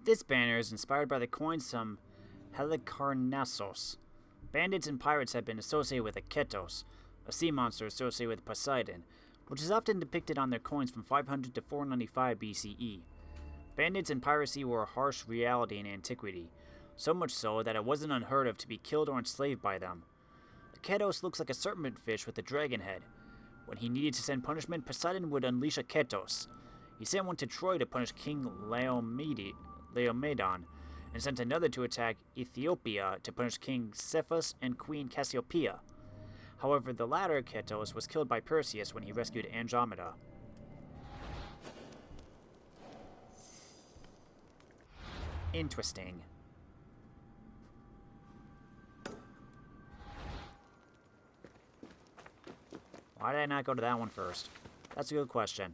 This banner is inspired by the coins from Halicarnassos. Bandits and pirates have been associated with Aketos, a sea monster associated with Poseidon, which is often depicted on their coins from 500 to 495 BCE. Bandits and piracy were a harsh reality in antiquity, so much so that it wasn't unheard of to be killed or enslaved by them. Aketos looks like a serpent fish with a dragon head. When he needed to send punishment, Poseidon would unleash Aketos. He sent one to Troy to punish King Laomedon, and sent another to attack Ethiopia to punish King Cephalus and Queen Cassiopeia. However, the latter Aketos was killed by Perseus when he rescued Andromeda. Interesting. Why did I not go to that one first? That's a good question.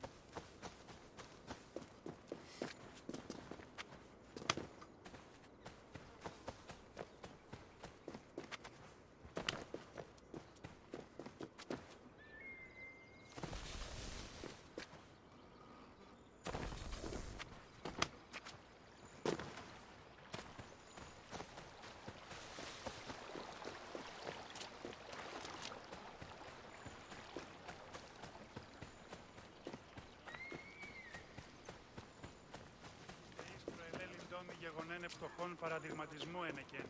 Γεγονένε φτωχών παραδειγματισμού ενεκέν.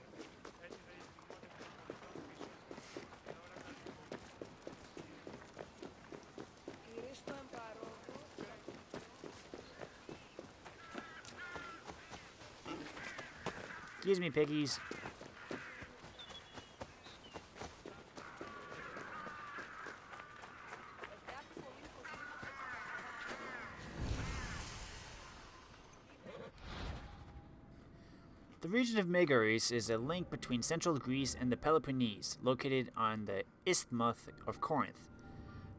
Excuse me, piggies. The region of Megaris is a link between central Greece and the Peloponnese, located on the Isthmus of Corinth.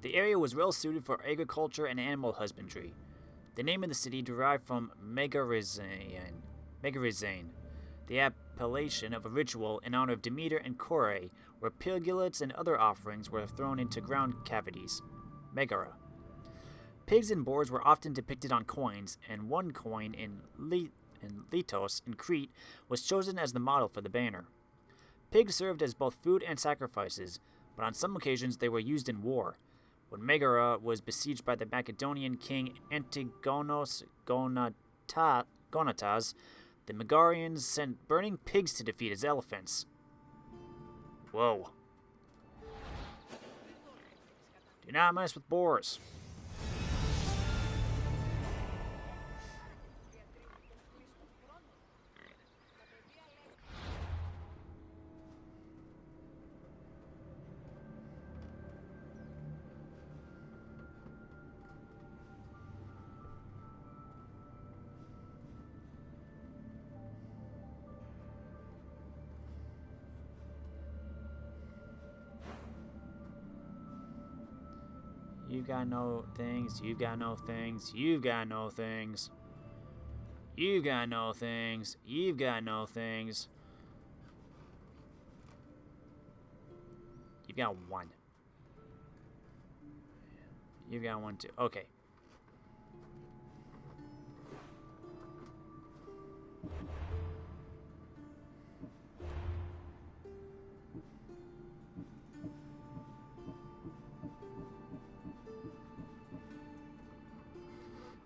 The area was well suited for agriculture and animal husbandry. The name of the city derived from Megarizane, the appellation of a ritual in honor of Demeter and Kore, where pilgulates and other offerings were thrown into ground cavities. Megara. Pigs and boars were often depicted on coins, and one coin in Letos in Crete was chosen as the model for the banner. Pigs served as both food and sacrifices, but on some occasions they were used in war. When Megara was besieged by the Macedonian king Antigonos Gonatas, the Megarians sent burning pigs to defeat his elephants. Whoa. Do not mess with boars. You got no things, you got no things, you got no things. You got no things, you've got no things. You've got one. You've got one too. Okay.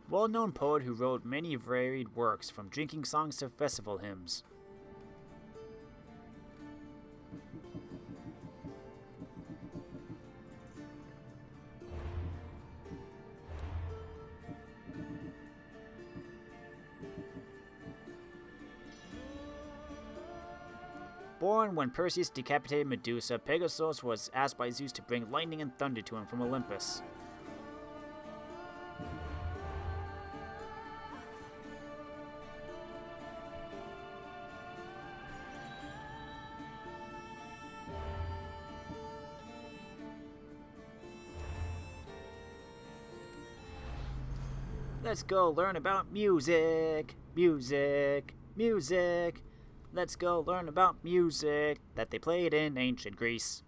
Well-known poet who wrote many varied works, from drinking songs to festival hymns. Born when Perseus decapitated Medusa, Pegasus was asked by Zeus to bring lightning and thunder to him from Olympus. Let's go learn about music, music, music. Let's go learn about music that they played in ancient Greece.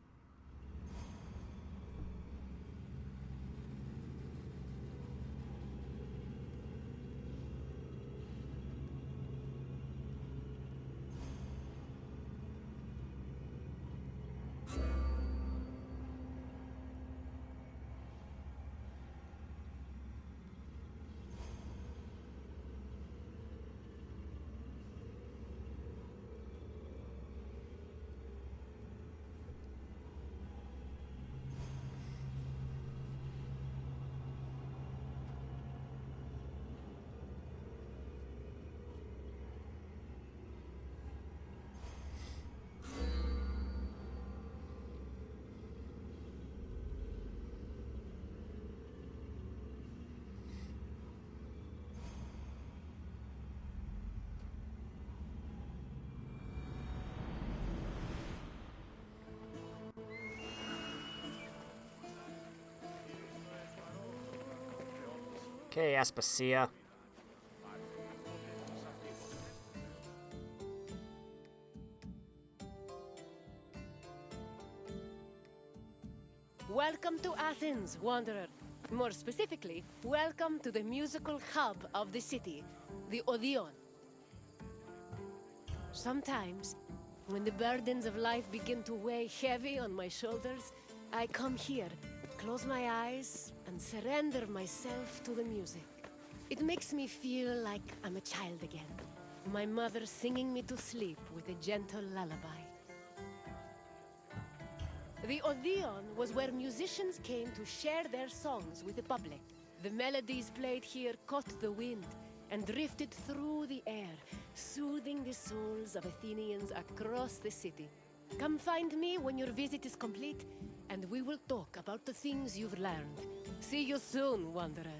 Okay, Aspasia. Welcome to Athens, Wanderer. More specifically, welcome to the musical hub of the city, the Odeon. Sometimes, when the burdens of life begin to weigh heavy on my shoulders, I come here, close my eyes, and surrender myself to the music. It makes me feel like I'm a child again, my mother singing me to sleep with a gentle lullaby. The Odeon was where musicians came to share their songs with the public. The melodies played here caught the wind and drifted through the air, soothing the souls of Athenians across the city. Come find me when your visit is complete, and we will talk about the things you've learned. See you soon, Wanderer.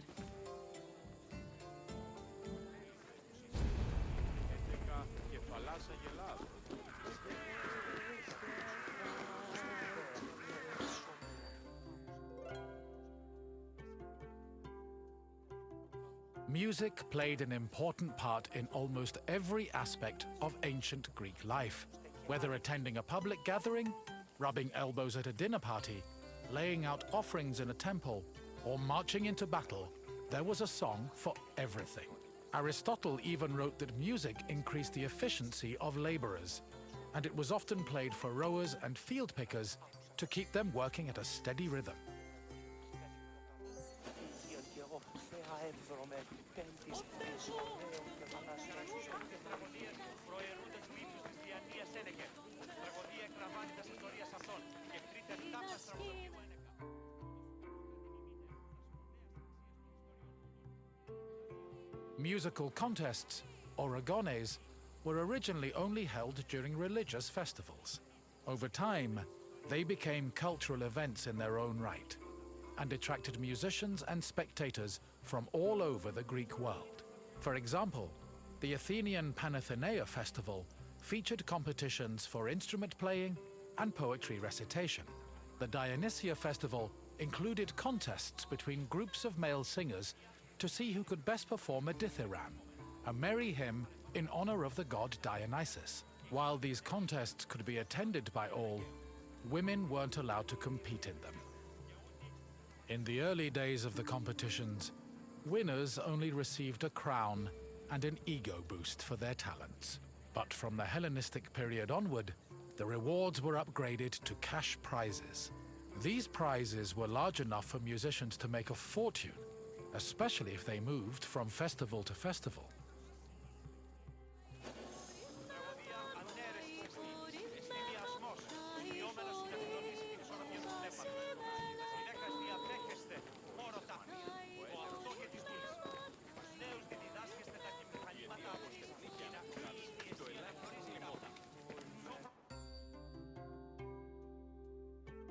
Music played an important part in almost every aspect of ancient Greek life. Whether attending a public gathering, rubbing elbows at a dinner party, laying out offerings in a temple, or marching into battle, there was a song for everything. Aristotle even wrote that music increased the efficiency of laborers, and it was often played for rowers and field pickers to keep them working at a steady rhythm. Musical contests, or agones, were originally only held during religious festivals. Over time, they became cultural events in their own right, and attracted musicians and spectators from all over the Greek world. For example, the Athenian Panathenaea festival featured competitions for instrument playing and poetry recitation. The Dionysia festival included contests between groups of male singers to see who could best perform a dithyramb, a merry hymn in honor of the god Dionysus. While these contests could be attended by all, women weren't allowed to compete in them. In the early days of the competitions, winners only received a crown and an ego boost for their talents. But from the Hellenistic period onward, the rewards were upgraded to cash prizes. These prizes were large enough for musicians to make a fortune, especially if they moved from festival to festival.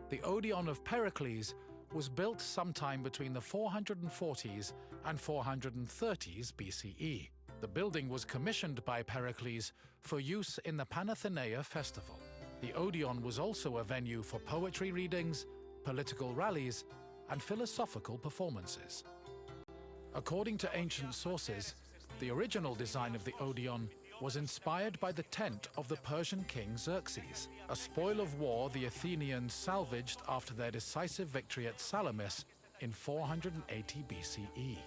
The Odeon of Pericles was built sometime between the 440s and 430s BCE. The building was commissioned by Pericles for use in the Panathenaea festival. The Odeon was also a venue for poetry readings, political rallies, and philosophical performances. According to ancient sources, the original design of the Odeon was inspired by the tent of the Persian king Xerxes, a spoil of war the Athenians salvaged after their decisive victory at Salamis in 480 BCE.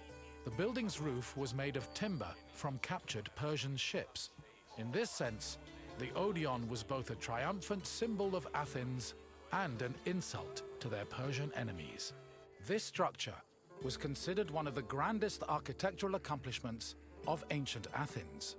The building's roof was made of timber from captured Persian ships. In this sense, the Odeon was both a triumphant symbol of Athens and an insult to their Persian enemies. This structure was considered one of the grandest architectural accomplishments of ancient Athens.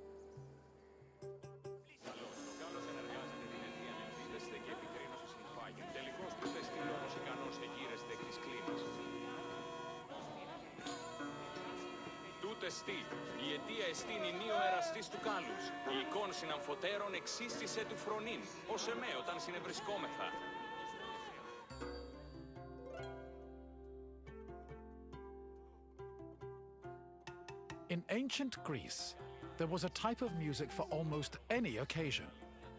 Εστί, η αιτία εστίν ενίο εραστής του κάλους, η εικόν συναμφωτέρων εξίστησε του φρονήν, ως εμέ όταν συνευρισκόμεθα. In ancient Greece, there was a type of music for almost any occasion.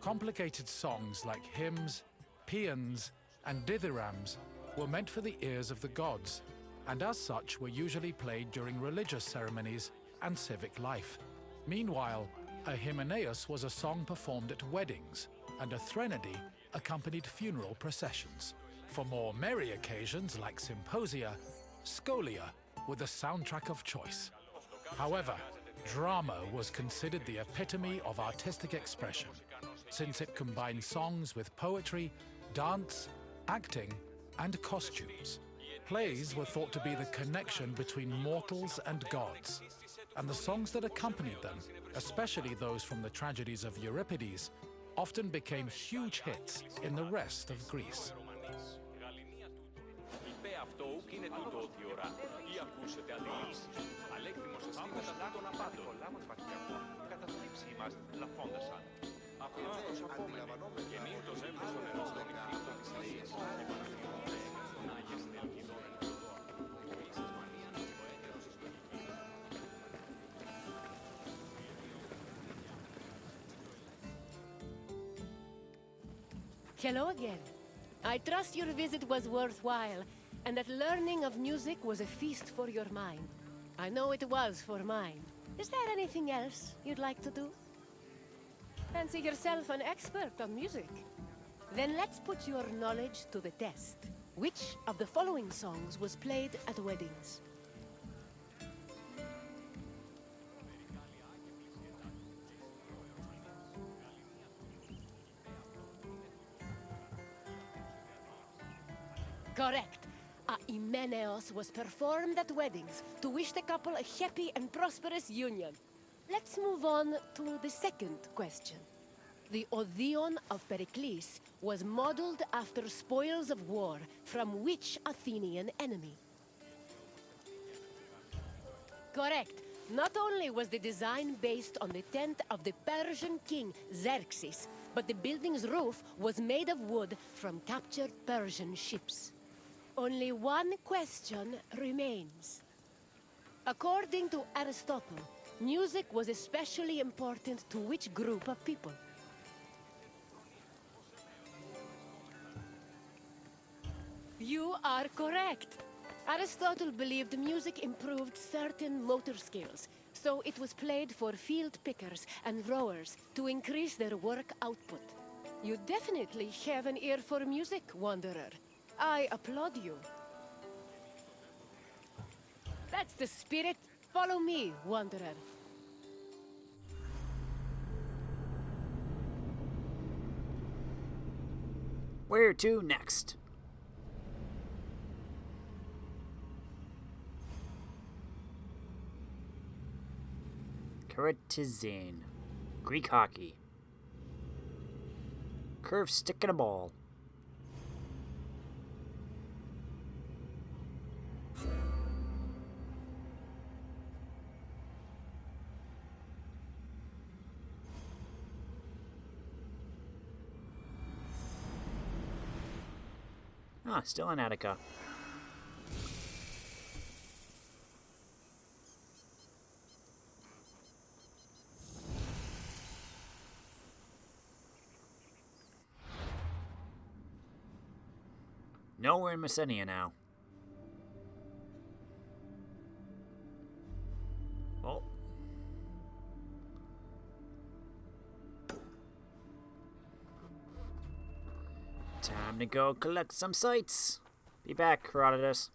Complicated songs like hymns, paeans, and dithyrambs were meant for the ears of the gods, and as such were usually played during religious ceremonies and civic life. Meanwhile, a hymneus was a song performed at weddings, and a threnody accompanied funeral processions. For more merry occasions like symposia, scholia were the soundtrack of choice. However, drama was considered the epitome of artistic expression, since it combined songs with poetry, dance, acting, and costumes. Plays were thought to be the connection between mortals and gods, and the songs that accompanied them, especially those from the tragedies of Euripides, often became huge hits in the rest of Greece. Αυτό ούκ είναι τούτο ότι ώρα, ή ακούσετε αντιλήψεις. Αλέκτιμος εστί μετά τούτων απάντων. Καταθλίψη είμαστε λαφώντασαν. Απλώς απόμενοι, και μην το ζεύγος των ενός των ηφίλτων της λαίας, επαναφιώνται, να γεστε ελκυδόν εν προδόν. Επίσης μανίαν, το έτερος εις το ελκυδόν. Hello again. I trust your visit was worthwhile, and that learning of music was a feast for your mind. I know it was for mine. Is there anything else you'd like to do? Fancy yourself an expert on music? Then let's put your knowledge to the test. Which of the following songs was played at weddings? Correct. A Hymeneos was performed at weddings to wish the couple a happy and prosperous union. Let's move on to the second question. The Odeon of Pericles was modeled after spoils of war from which Athenian enemy? Correct. Not only was the design based on the tent of the Persian king Xerxes, but the building's roof was made of wood from captured Persian ships. Only one question remains. According to Aristotle, music was especially important to which group of people? You are correct. Aristotle believed music improved certain motor skills, so it was played for field pickers and rowers to increase their work output. You definitely have an ear for music, Wanderer. I applaud you. That's the spirit. Follow me, Wanderer. Where to next? Karatizane. Greek hockey. Curved stick and a ball. Ah, still in Attica. No, we're in Messenia now. Well. Time to go collect some sites. Be back, Herodotus.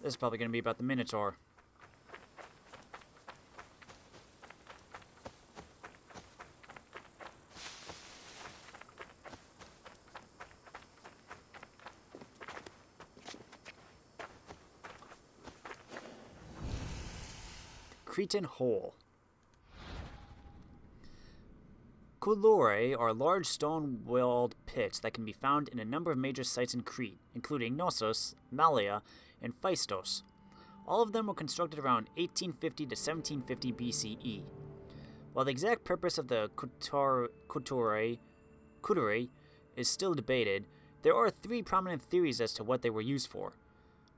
This is probably going to be about the Minotaur. Cretan Hole. Coulourae are large stone-walled pits that can be found in a number of major sites in Crete, including Knossos, Malea, and Phaistos. All of them were constructed around 1850 to 1750 BCE. While the exact purpose of the Coulourae is still debated, there are three prominent theories as to what they were used for.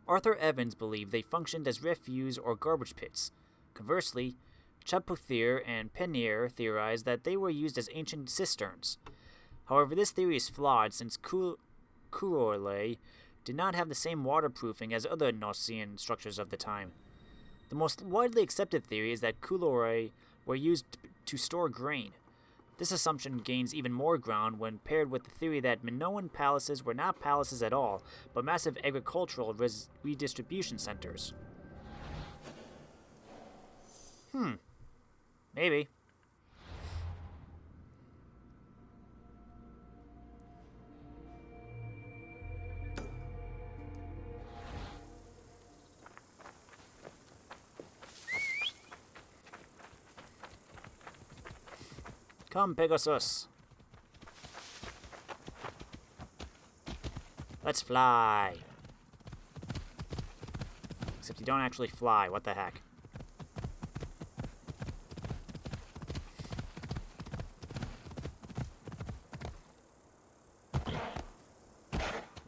Arthur Evans believed they functioned as refuse or garbage pits. Conversely, Chapouthier and Penier theorized that they were used as ancient cisterns. However, this theory is flawed since Kurorle did not have the same waterproofing as other Gnostian structures of the time. The most widely accepted theory is that Kurorle were used to store grain. This assumption gains even more ground when paired with the theory that Minoan palaces were not palaces at all, but massive agricultural redistribution centers. Maybe. Come, Pegasus. Let's fly. Except you don't actually fly. What the heck?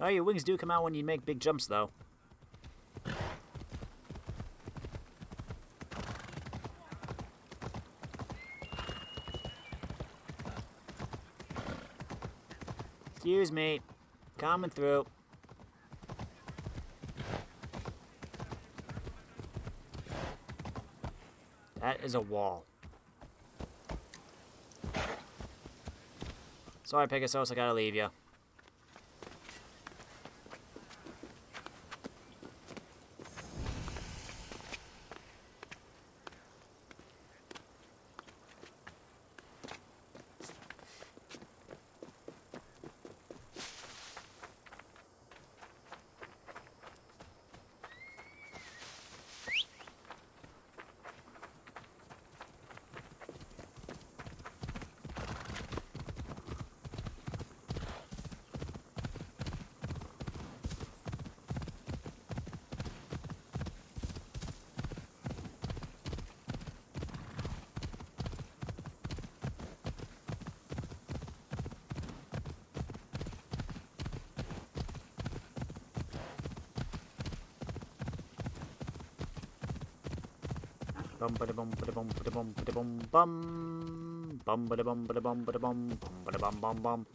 Oh, your wings do come out when you make big jumps, though. Excuse me. Coming through. That is a wall. Sorry, Pegasus, I gotta leave you. Bum ba da bum ba da bum ba da bum ba da bum bum bum ba da bum ba da bum ba da bum ba da bum bum bum.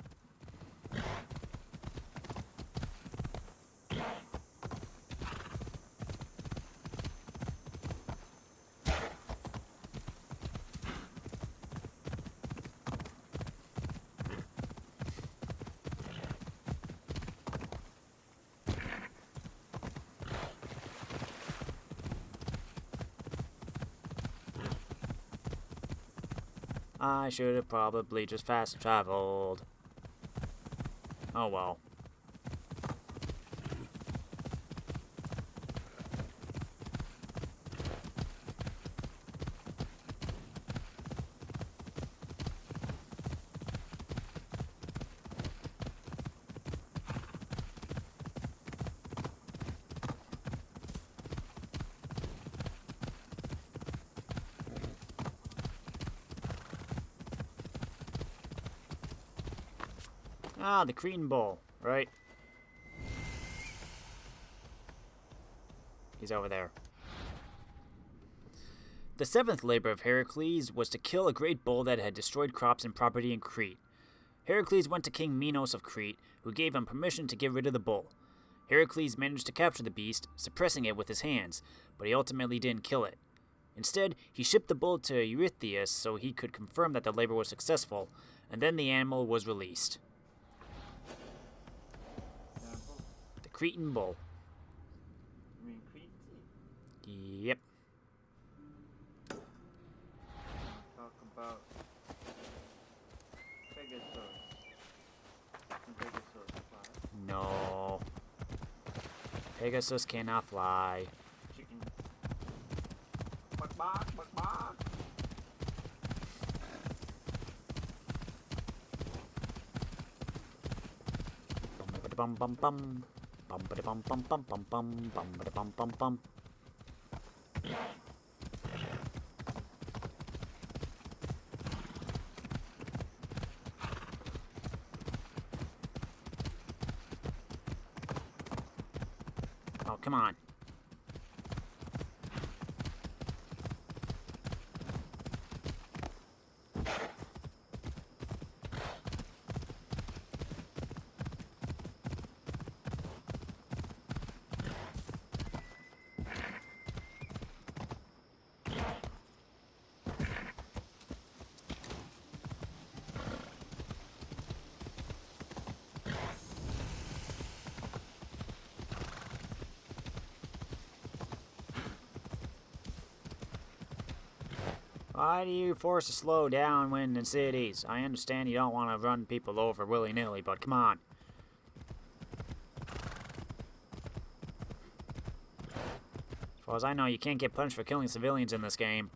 I should have probably just fast traveled. Oh well. Ah, the Cretan Bull, right? He's over there. The seventh labor of Heracles was to kill a great bull that had destroyed crops and property in Crete. Heracles went to King Minos of Crete, who gave him permission to get rid of the bull. Heracles managed to capture the beast, suppressing it with his hands, but he ultimately didn't kill it. Instead, he shipped the bull to Eurystheus so he could confirm that the labor was successful, and then the animal was released. The Cretan Bull. You mean Crete? Yep. Talk about Pegasus. Can Pegasus fly? No. Pegasus cannot fly. Chicken. Bark, bark, bark, bark. Bum bum bum. Bum bum bum bum bum bum bum bum bum bum. Oh, come on. Why do you force to slow down when in cities? I understand you don't want to run people over willy-nilly, but come on. As far as I know, you can't get punished for killing civilians in this game.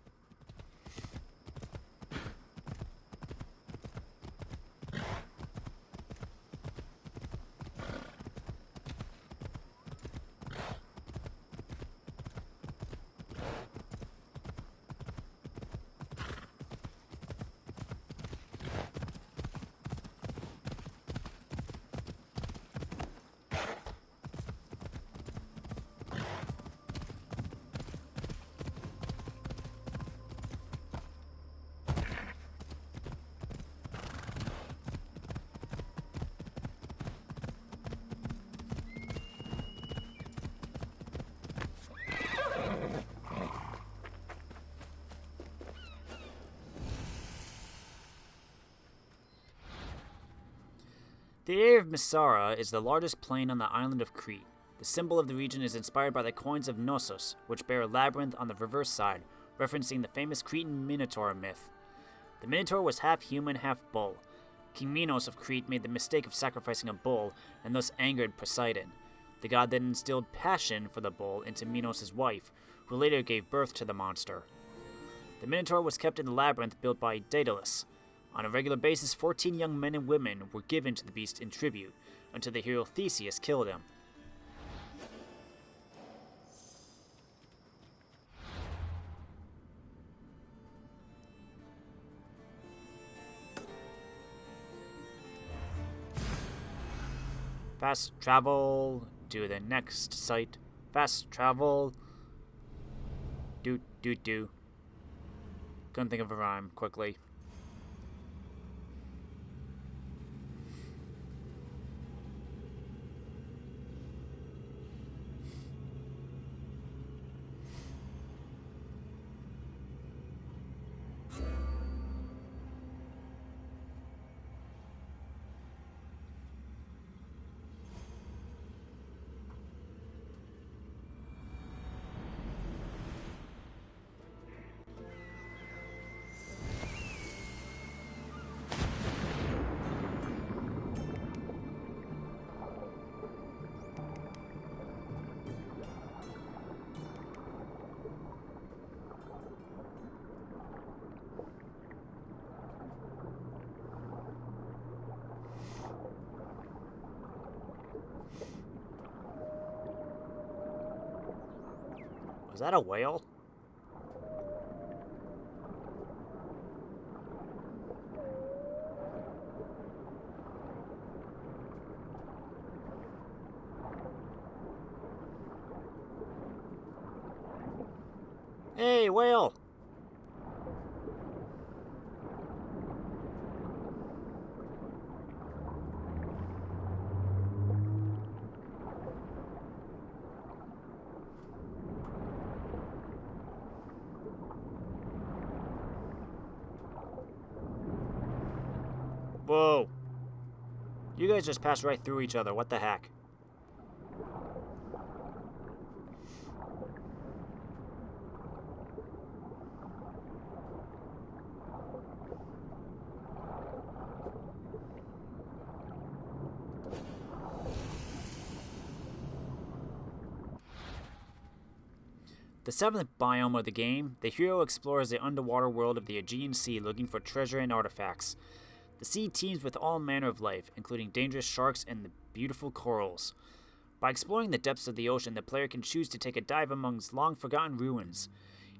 The area of Misara is the largest plain on the island of Crete. The symbol of the region is inspired by the coins of Knossos, which bear a labyrinth on the reverse side, referencing the famous Cretan Minotaur myth. The Minotaur was half human, half bull. King Minos of Crete made the mistake of sacrificing a bull, and thus angered Poseidon. The god then instilled passion for the bull into Minos' wife, who later gave birth to the monster. The Minotaur was kept in the labyrinth built by Daedalus. On a regular basis, 14 young men and women were given to the beast in tribute, until the hero Theseus killed him. Fast travel to the next site. Fast travel. Do. Couldn't think of a rhyme quickly. Was that a whale? Hey, whale! Whoa. You guys just passed right through each other. What the heck? The seventh biome of the game, the hero explores the underwater world of the Aegean Sea looking for treasure and artifacts. The sea teems with all manner of life, including dangerous sharks and the beautiful corals. By exploring the depths of the ocean, the player can choose to take a dive amongst long-forgotten ruins.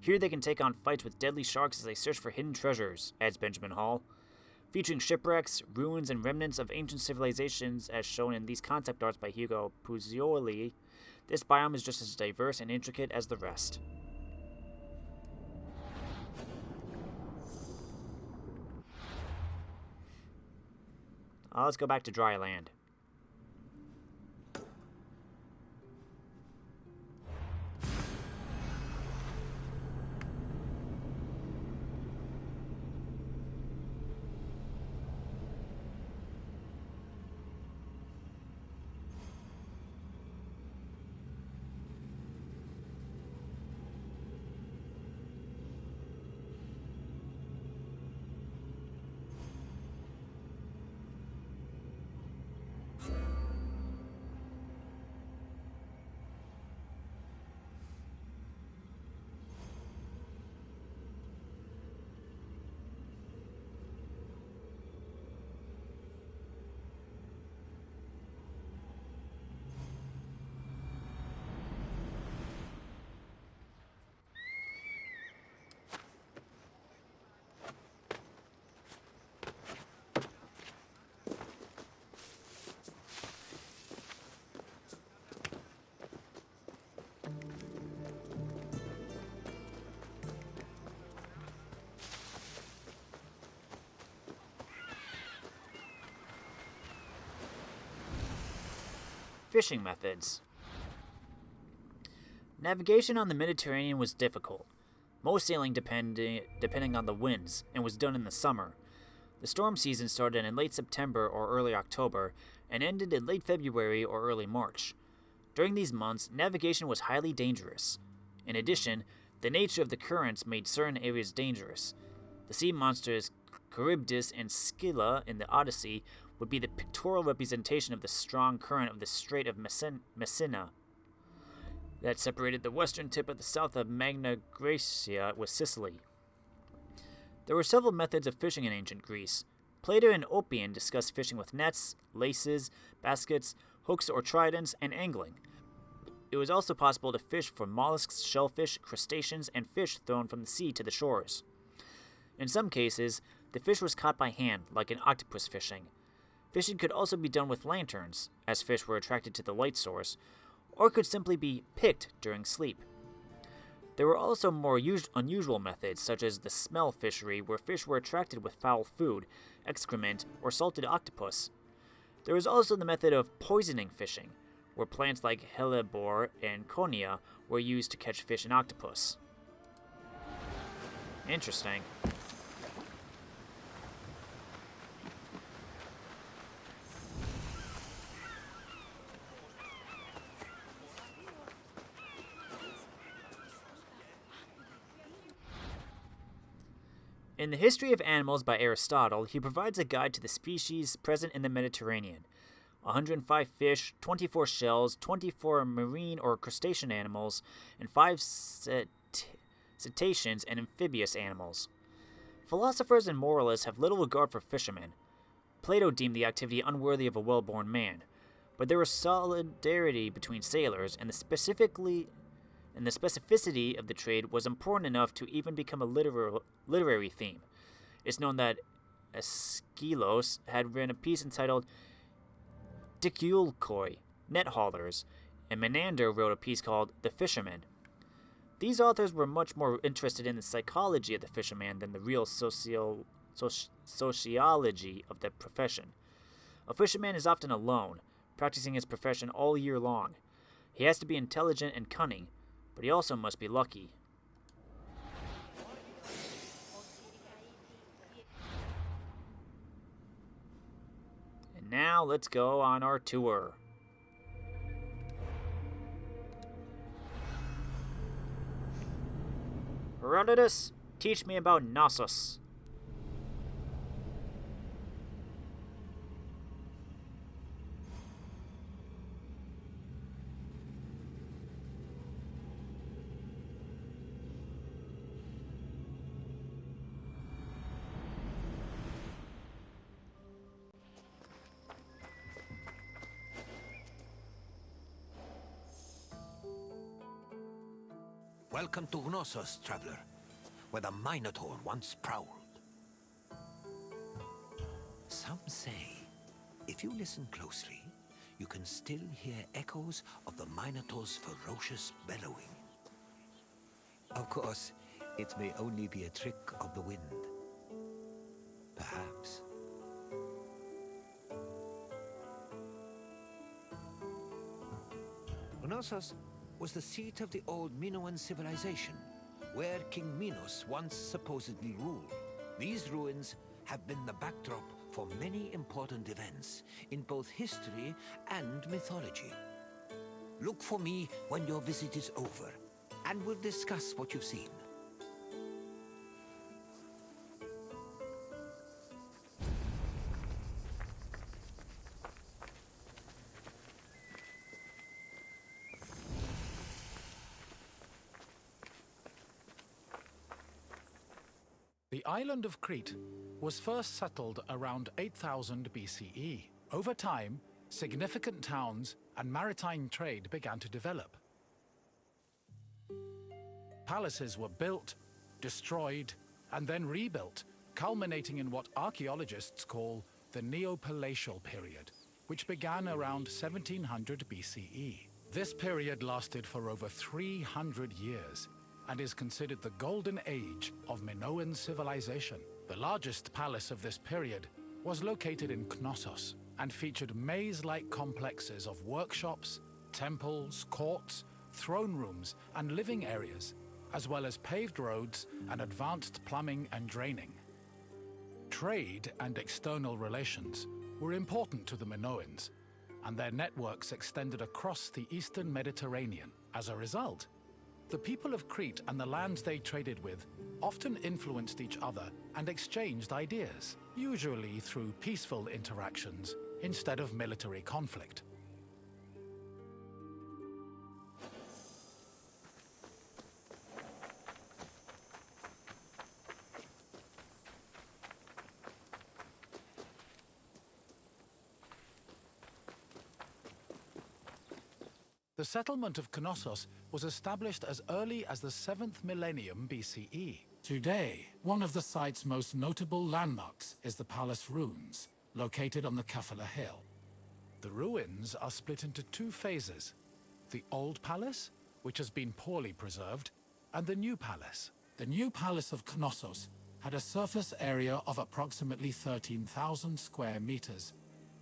Here they can take on fights with deadly sharks as they search for hidden treasures, adds Benjamin Hall. Featuring shipwrecks, ruins, and remnants of ancient civilizations as shown in these concept arts by Hugo Puzioli, this biome is just as diverse and intricate as the rest. Let's go back to dry land. Fishing methods. Navigation on the Mediterranean was difficult, most sailing depending on the winds, and was done in the summer. The storm season started in late September or early October and ended in late February or early March. During these months, navigation was highly dangerous. In addition, the nature of the currents made certain areas dangerous. The sea monsters Charybdis and Scylla in the Odyssey would be the pictorial representation of the strong current of the Strait of Messina that separated the western tip of the south of Magna Graecia with Sicily. There were several methods of fishing in ancient Greece. Plato and Oppian discussed fishing with nets, laces, baskets, hooks or tridents, and angling. It was also possible to fish for mollusks, shellfish, crustaceans, and fish thrown from the sea to the shores. In some cases, the fish was caught by hand, like in octopus fishing. Fishing could also be done with lanterns, as fish were attracted to the light source, or could simply be picked during sleep. There were also more unusual methods, such as the smell fishery, where fish were attracted with foul food, excrement, or salted octopus. There was also the method of poisoning fishing, where plants like hellebore and conia were used to catch fish and octopus. Interesting. In The History of Animals by Aristotle, he provides a guide to the species present in the Mediterranean. 105 fish, 24 shells, 24 marine or crustacean animals, and 5 cetaceans and amphibious animals. Philosophers and moralists have little regard for fishermen. Plato deemed the activity unworthy of a well-born man, but there was solidarity between sailors, and the specificity of the trade was important enough to even become a literary theme. It's known that Aeschylus had written a piece entitled Dicylkoi, Net Haulers, and Menander wrote a piece called The Fisherman. These authors were much more interested in the psychology of the fisherman than the real sociology of the profession. A fisherman is often alone, practicing his profession all year long. He has to be intelligent and cunning, but he also must be lucky. And now let's go on our tour. Herodotus, teach me about Knossos. Welcome to Knossos, traveler, where the Minotaur once prowled. Some say, if you listen closely, you can still hear echoes of the Minotaur's ferocious bellowing. Of course, it may only be a trick of the wind. Perhaps. Knossos was the seat of the old Minoan civilization, where King Minos once supposedly ruled. These ruins have been the backdrop for many important events in both history and mythology. Look for me when your visit is over, and we'll discuss what you've seen. The island of Crete was first settled around 8000 BCE. Over time, significant towns and maritime trade began to develop. Palaces were built, destroyed, and then rebuilt, culminating in what archaeologists call the Neopalatial period, which began around 1700 BCE. This period lasted for over 300 years, and is considered the golden age of Minoan civilization. The largest palace of this period was located in Knossos, and featured maze-like complexes of workshops, temples, courts, throne rooms, and living areas, as well as paved roads and advanced plumbing and draining. Trade and external relations were important to the Minoans, and their networks extended across the eastern Mediterranean. As a result, the people of Crete and the lands they traded with often influenced each other and exchanged ideas, usually through peaceful interactions instead of military conflict. The settlement of Knossos was established as early as the 7th millennium BCE. Today, one of the site's most notable landmarks is the palace ruins, located on the Kafala Hill. The ruins are split into two phases: the old palace, which has been poorly preserved, and the new palace. The new palace of Knossos had a surface area of approximately 13,000 square meters,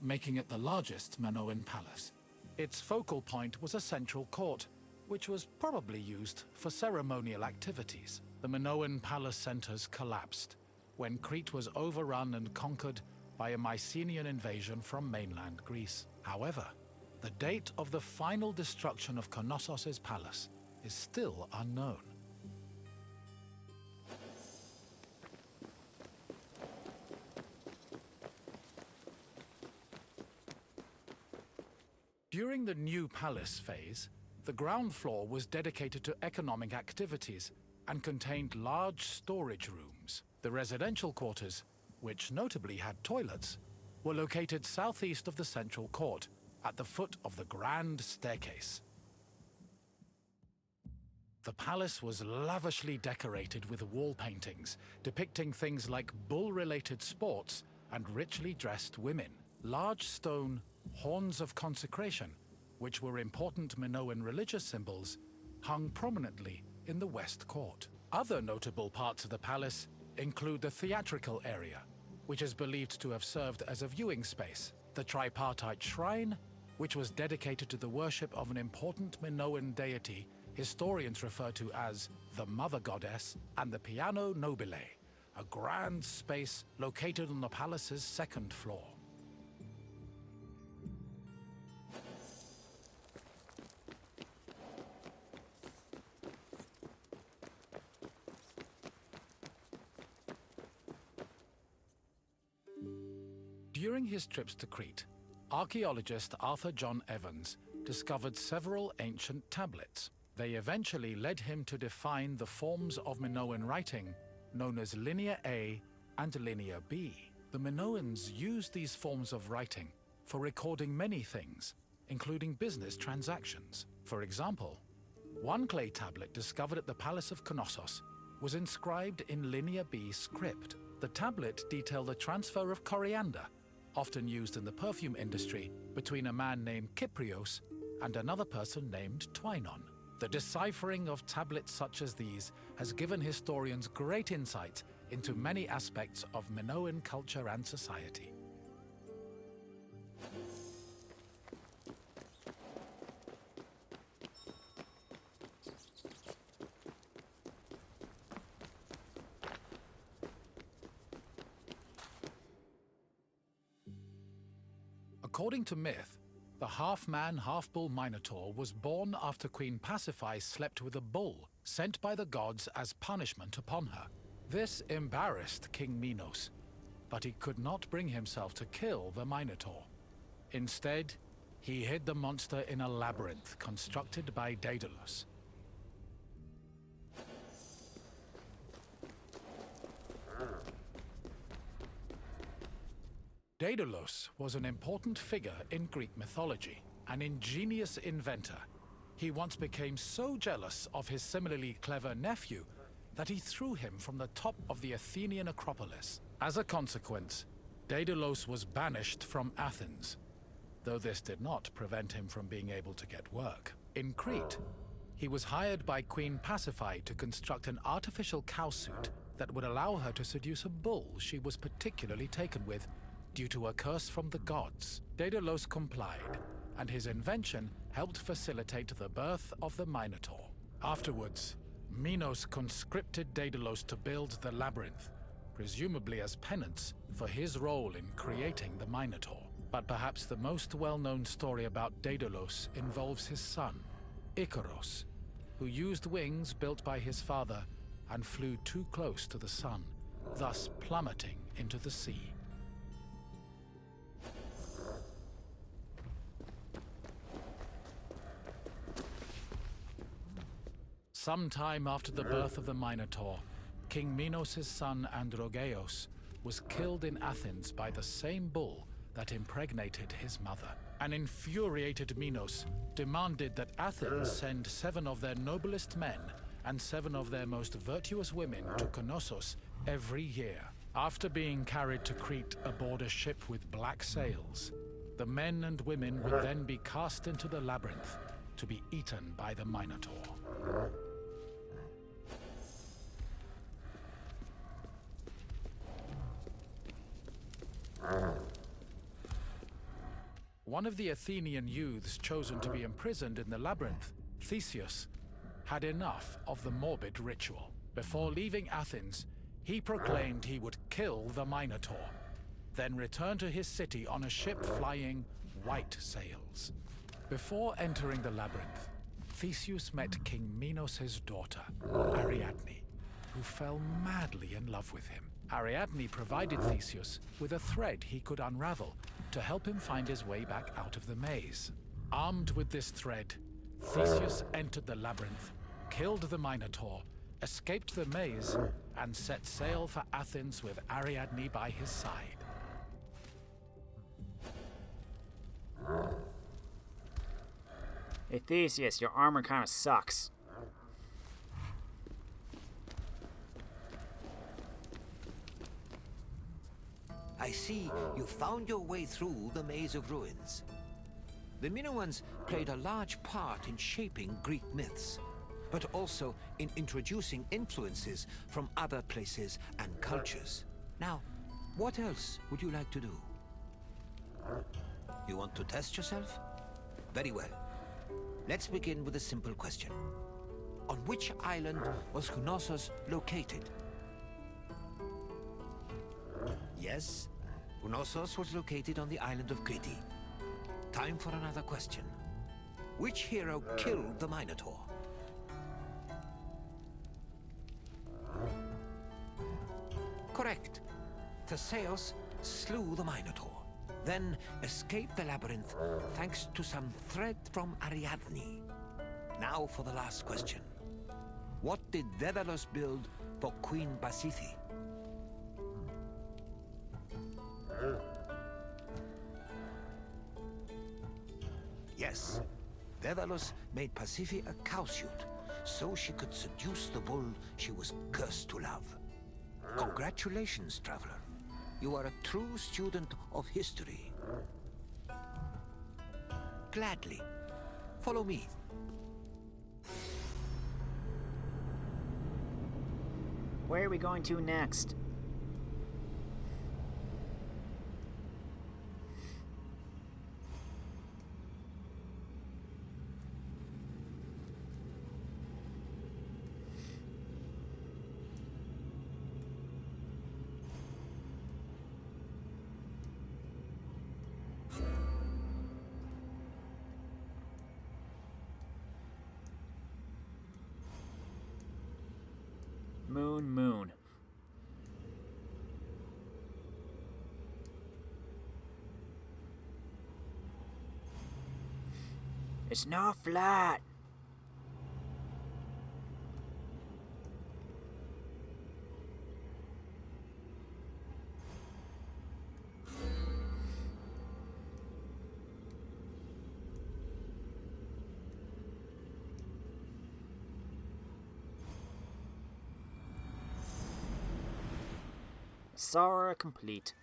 making it the largest Minoan palace. Its focal point was a central court, which was probably used for ceremonial activities. The Minoan palace centers collapsed when Crete was overrun and conquered by a Mycenaean invasion from mainland Greece. However, the date of the final destruction of Knossos' palace is still unknown. During the new palace phase, the ground floor was dedicated to economic activities and contained large storage rooms. The residential quarters, which notably had toilets, were located southeast of the central court, at the foot of the grand staircase. The palace was lavishly decorated with wall paintings depicting things like bull-related sports and richly dressed women. Large stone horns of consecration, which were important Minoan religious symbols, hung prominently in the west court. Other notable parts of the palace include the theatrical area, which is believed to have served as a viewing space, the tripartite shrine, which was dedicated to the worship of an important Minoan deity historians refer to as the Mother Goddess, and the Piano Nobile, a grand space located on the palace's second floor. During his trips to Crete, archaeologist Arthur John Evans discovered several ancient tablets. They eventually led him to define the forms of Minoan writing known as Linear A and Linear B. The Minoans used these forms of writing for recording many things, including business transactions. For example, one clay tablet discovered at the Palace of Knossos was inscribed in Linear B script. The tablet detailed the transfer of coriander, often used in the perfume industry, between a man named Kyprios and another person named Twinon. The deciphering of tablets such as these has given historians great insight into many aspects of Minoan culture and society. According to myth, the half-man, half-bull Minotaur was born after Queen Pasiphae slept with a bull sent by the gods as punishment upon her. This embarrassed King Minos, but he could not bring himself to kill the Minotaur. Instead, he hid the monster in a labyrinth constructed by Daedalus. Daedalus was an important figure in Greek mythology, an ingenious inventor. He once became so jealous of his similarly clever nephew that he threw him from the top of the Athenian Acropolis. As a consequence, Daedalus was banished from Athens, though this did not prevent him from being able to get work. In Crete, he was hired by Queen Pasiphae to construct an artificial cowsuit that would allow her to seduce a bull she was particularly taken with, due to a curse from the gods. Daedalus complied, and his invention helped facilitate the birth of the Minotaur. Afterwards, Minos conscripted Daedalus to build the labyrinth, presumably as penance for his role in creating the Minotaur. But perhaps the most well-known story about Daedalus involves his son, Icaros, who used wings built by his father and flew too close to the sun, thus plummeting into the sea. Sometime after the birth of the Minotaur, King Minos' son Androgeos was killed in Athens by the same bull that impregnated his mother. An infuriated Minos demanded that Athens send 7 of their noblest men and 7 of their most virtuous women to Knossos every year. After being carried to Crete aboard a ship with black sails, the men and women would then be cast into the labyrinth to be eaten by the Minotaur. One of the Athenian youths chosen to be imprisoned in the labyrinth, Theseus, had enough of the morbid ritual. Before leaving Athens, he proclaimed he would kill the Minotaur, then return to his city on a ship flying white sails. Before entering the labyrinth, Theseus met King Minos' daughter, Ariadne, who fell madly in love with him. Ariadne provided Theseus with a thread he could unravel to help him find his way back out of the maze. Armed with this thread, Theseus entered the labyrinth, killed the Minotaur, escaped the maze, and set sail for Athens with Ariadne by his side. Hey Theseus, your armor kinda sucks. I see you found your way through the maze of ruins. The Minoans played a large part in shaping Greek myths, but also in introducing influences from other places and cultures. Now, what else would you like to do? You want to test yourself? Very well. Let's begin with a simple question. On which island was Knossos located? Yes, Knossos was located on the island of Crete. Time for another question. Which hero killed the Minotaur? Correct. Theseus slew the Minotaur, then escaped the labyrinth thanks to some thread from Ariadne. Now for the last question. What did Daedalus build for Queen Pasiphae? Yes, Daedalus made Pasiphae a cowsuit, so she could seduce the bull she was cursed to love. Congratulations, traveler. You are a true student of history. Gladly. Follow me. Where are we going to next? Moon. It's not flat. Sara complete.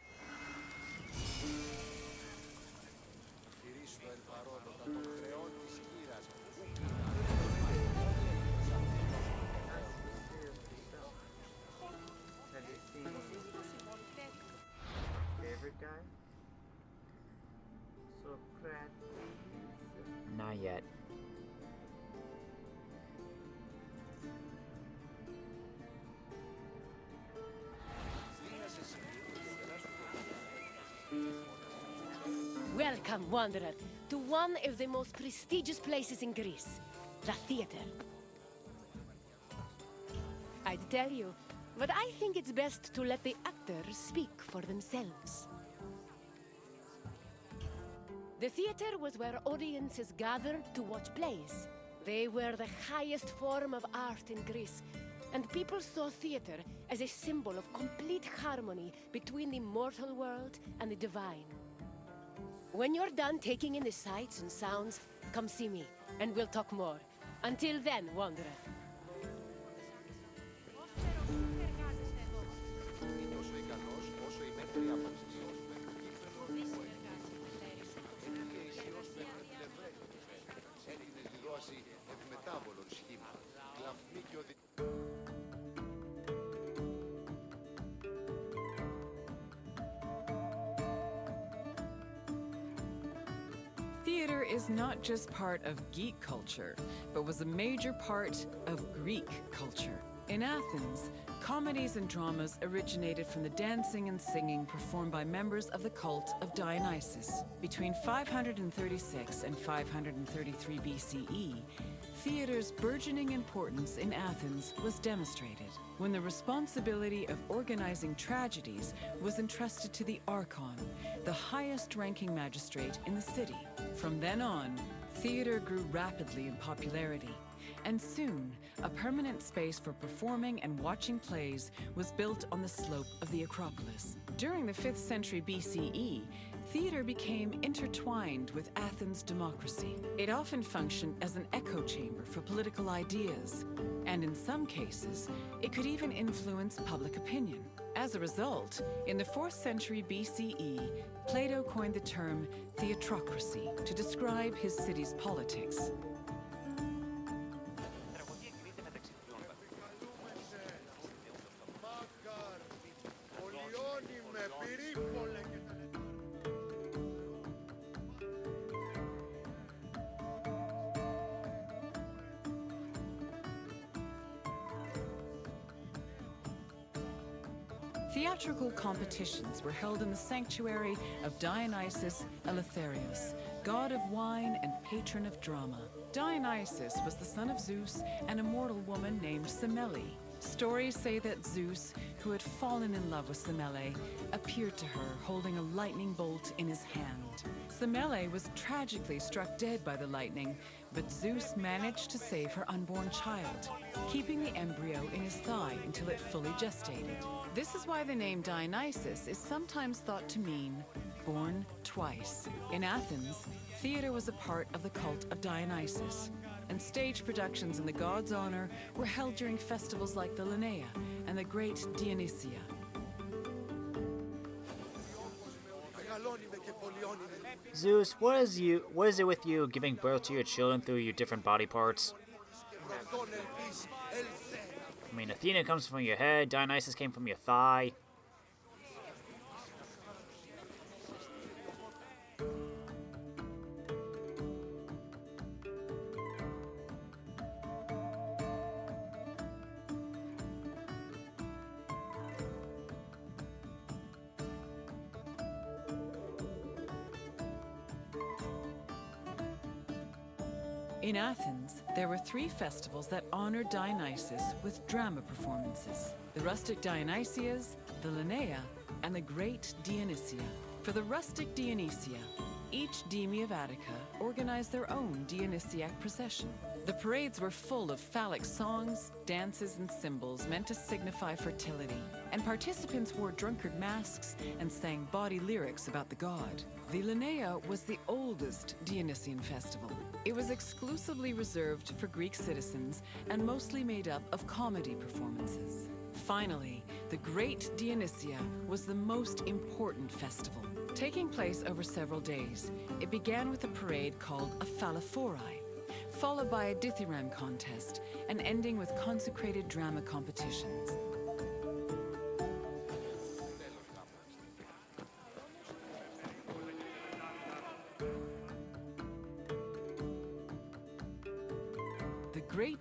Favorite guy? yet. Welcome, wanderer, to one of the most prestigious places in Greece, the theater. I'd tell you, but I think it's best to let the actors speak for themselves. The theater was where audiences gathered to watch plays. They were the highest form of art in Greece, and people saw theater as a symbol of complete harmony between the mortal world and the divine. When you're done taking in the sights and sounds, come see me, and we'll talk more. Until then, wanderer. Theater is not just part of geek culture, but was a major part of Greek culture. In Athens, comedies and dramas originated from the dancing and singing performed by members of the cult of Dionysus. Between 536 and 533 BCE, theater's burgeoning importance in Athens was demonstrated when the responsibility of organizing tragedies was entrusted to the archon, the highest-ranking magistrate in the city. From then on, theater grew rapidly in popularity, and soon, a permanent space for performing and watching plays was built on the slope of the Acropolis. During the 5th century BCE, theater became intertwined with Athens' democracy. It often functioned as an echo chamber for political ideas, and in some cases, it could even influence public opinion. As a result, in the 4th century BCE, Plato coined the term theatrocracy to describe his city's politics. Theatrical competitions were held in the sanctuary of Dionysus Eleutherius, god of wine and patron of drama. Dionysus was the son of Zeus and a mortal woman named Semele. Stories say that Zeus, who had fallen in love with Semele, appeared to her holding a lightning bolt in his hand. Semele was tragically struck dead by the lightning, but Zeus managed to save her unborn child, keeping the embryo in his thigh until it fully gestated. This is why the name Dionysus is sometimes thought to mean born twice. In Athens, theater was a part of the cult of Dionysus, and stage productions in the god's honor were held during festivals like the Linnea and the Great Dionysia. Zeus, what is it with you giving birth to your children through your different body parts? I mean, Athena comes from your head, Dionysus came from your thigh. In Athens, there were 3 festivals that honored Dionysus with drama performances: the rustic Dionysias, the Linnea, and the Great Dionysia. For the rustic Dionysia, each deme of Attica organized their own Dionysiac procession. The parades were full of phallic songs, dances, and symbols meant to signify fertility, and participants wore drunkard masks and sang bawdy lyrics about the god. The Linnea was the oldest Dionysian festival. It was exclusively reserved for Greek citizens and mostly made up of comedy performances. Finally, the Great Dionysia was the most important festival. Taking place over several days, it began with a parade called a phallophori, followed by a dithyramb contest, and ending with consecrated drama competitions.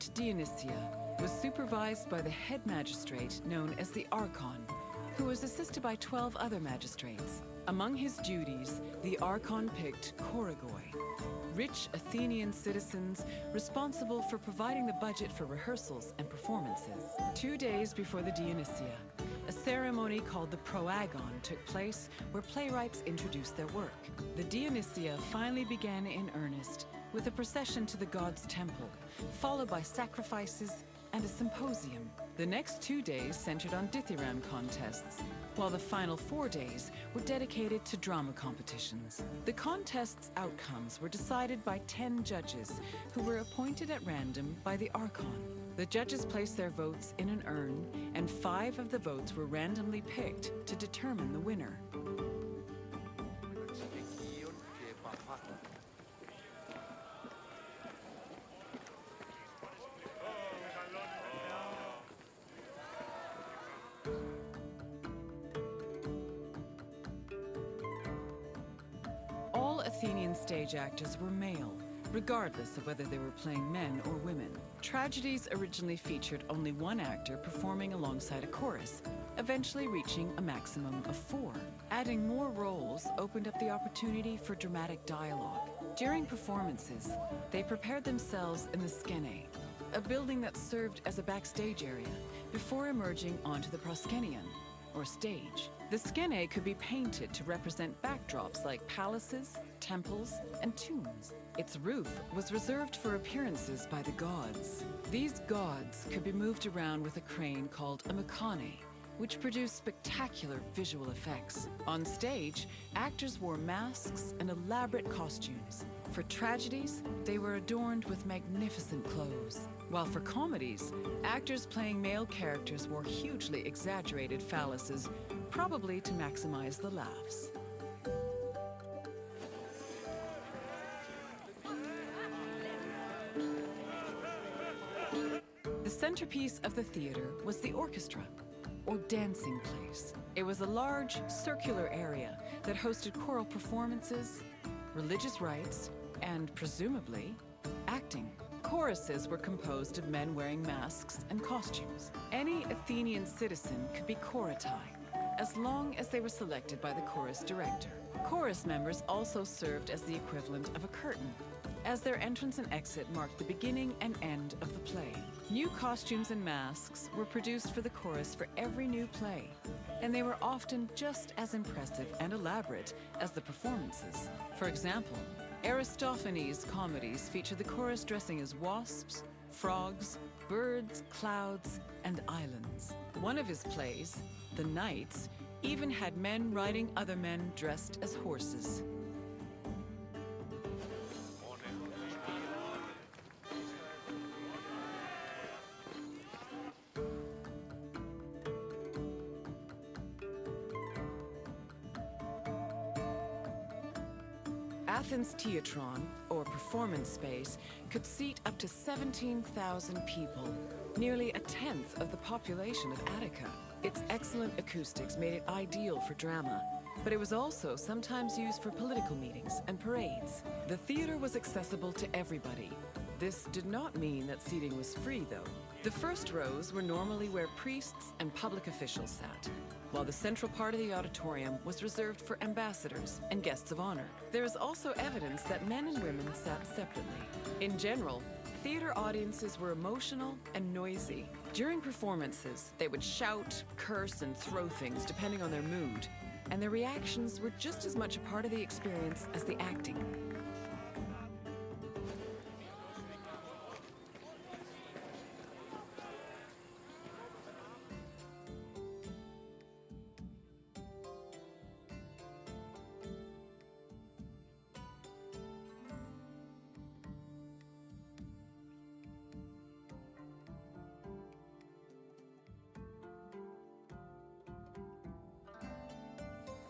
Crypt Dionysia was supervised by the head magistrate known as the Archon, who was assisted by 12 other magistrates. Among his duties, the Archon picked Korigoi, rich Athenian citizens responsible for providing the budget for rehearsals and performances. 2 days before the Dionysia, a ceremony called the Proagon took place where playwrights introduced their work. The Dionysia finally began in earnest with a procession to the god's temple, followed by sacrifices and a symposium. The next 2 days centered on dithyramb contests, while the final 4 days were dedicated to drama competitions. The contest's outcomes were decided by 10 judges who were appointed at random by the Archon. The judges placed their votes in an urn, and 5 of the votes were randomly picked to determine the winner. All Athenian stage actors were male, regardless of whether they were playing men or women. Tragedies originally featured only one actor performing alongside a chorus, eventually reaching a maximum of 4. Adding more roles opened up the opportunity for dramatic dialogue. During performances, they prepared themselves in the skene, a building that served as a backstage area, before emerging onto the proskenion, or stage. The skene could be painted to represent backdrops like palaces, temples, and tombs. Its roof was reserved for appearances by the gods. These gods could be moved around with a crane called a mechane, which produced spectacular visual effects. On stage, actors wore masks and elaborate costumes. For tragedies, they were adorned with magnificent clothes. While for comedies, actors playing male characters wore hugely exaggerated phalluses, probably to maximize the laughs. The centerpiece of the theater was the orchestra, or dancing place. It was a large, circular area that hosted choral performances, religious rites, and, presumably, acting. Choruses were composed of men wearing masks and costumes. Any Athenian citizen could be choritai, as long as they were selected by the chorus director. Chorus members also served as the equivalent of a curtain, as their entrance and exit marked the beginning and end of the play. New costumes and masks were produced for the chorus for every new play, and they were often just as impressive and elaborate as the performances. For example, Aristophanes' comedies feature the chorus dressing as wasps, frogs, birds, clouds, and islands. One of his plays, The Knights, even had men riding other men dressed as horses. Athens' Theatron, or performance space, could seat up to 17,000 people, nearly a tenth of the population of Attica. Its excellent acoustics made it ideal for drama, but it was also sometimes used for political meetings and parades. The theater was accessible to everybody. This did not mean that seating was free, though. The first rows were normally where priests and public officials sat, while the central part of the auditorium was reserved for ambassadors and guests of honor. There is also evidence that men and women sat separately. In general, theater audiences were emotional and noisy. During performances, they would shout, curse, and throw things depending on their mood, and their reactions were just as much a part of the experience as the acting.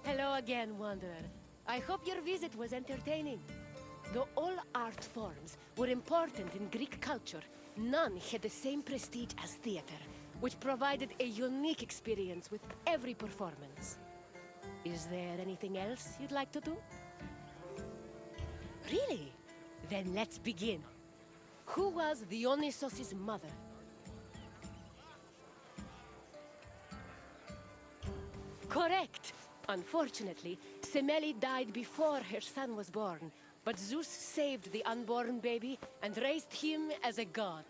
Hello again, Wanderer. I hope your visit was entertaining. Though all art forms were important in Greek culture, none had the same prestige as theater, which provided a unique experience with every performance. Is there anything else you'd like to do? Really? Then let's begin. Who was Dionysos' mother? Correct! Unfortunately, Semele died before her son was born, but Zeus saved the unborn baby and raised him as a god.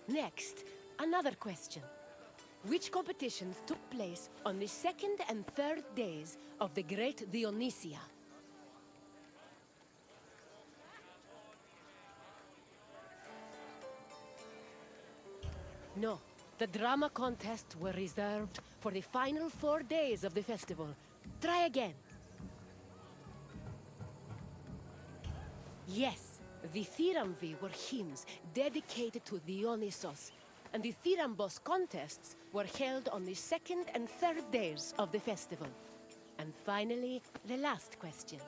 Next, another question. Which competitions took place on the second and third days of the Great Dionysia? No, the drama contests were reserved for the final 4 days of the festival. Try again. Yes, the Thyramvi were hymns dedicated to Dionysos, and the Thyrambos contests were held on the second and third days of the festival. And finally, the last question.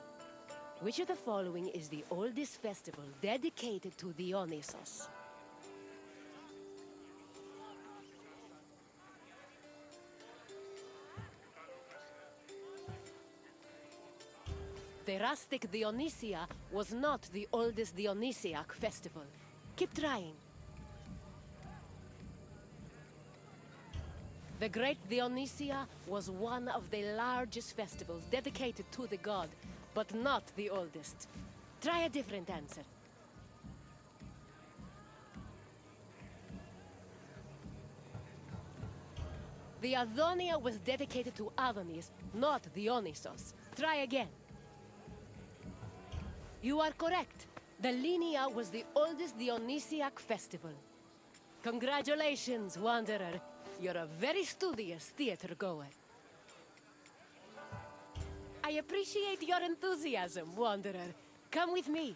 Which of the following is the oldest festival dedicated to Dionysos? The rustic Dionysia was not the oldest Dionysiac festival. Keep trying. The Great Dionysia was one of the largest festivals dedicated to the god, but not the oldest. Try a different answer. The Adonia was dedicated to Adonis, not Dionysos. Try again. You are correct. The Linnea was the oldest Dionysiac festival. Congratulations, Wanderer. You're a very studious theater goer. I appreciate your enthusiasm, Wanderer. Come with me.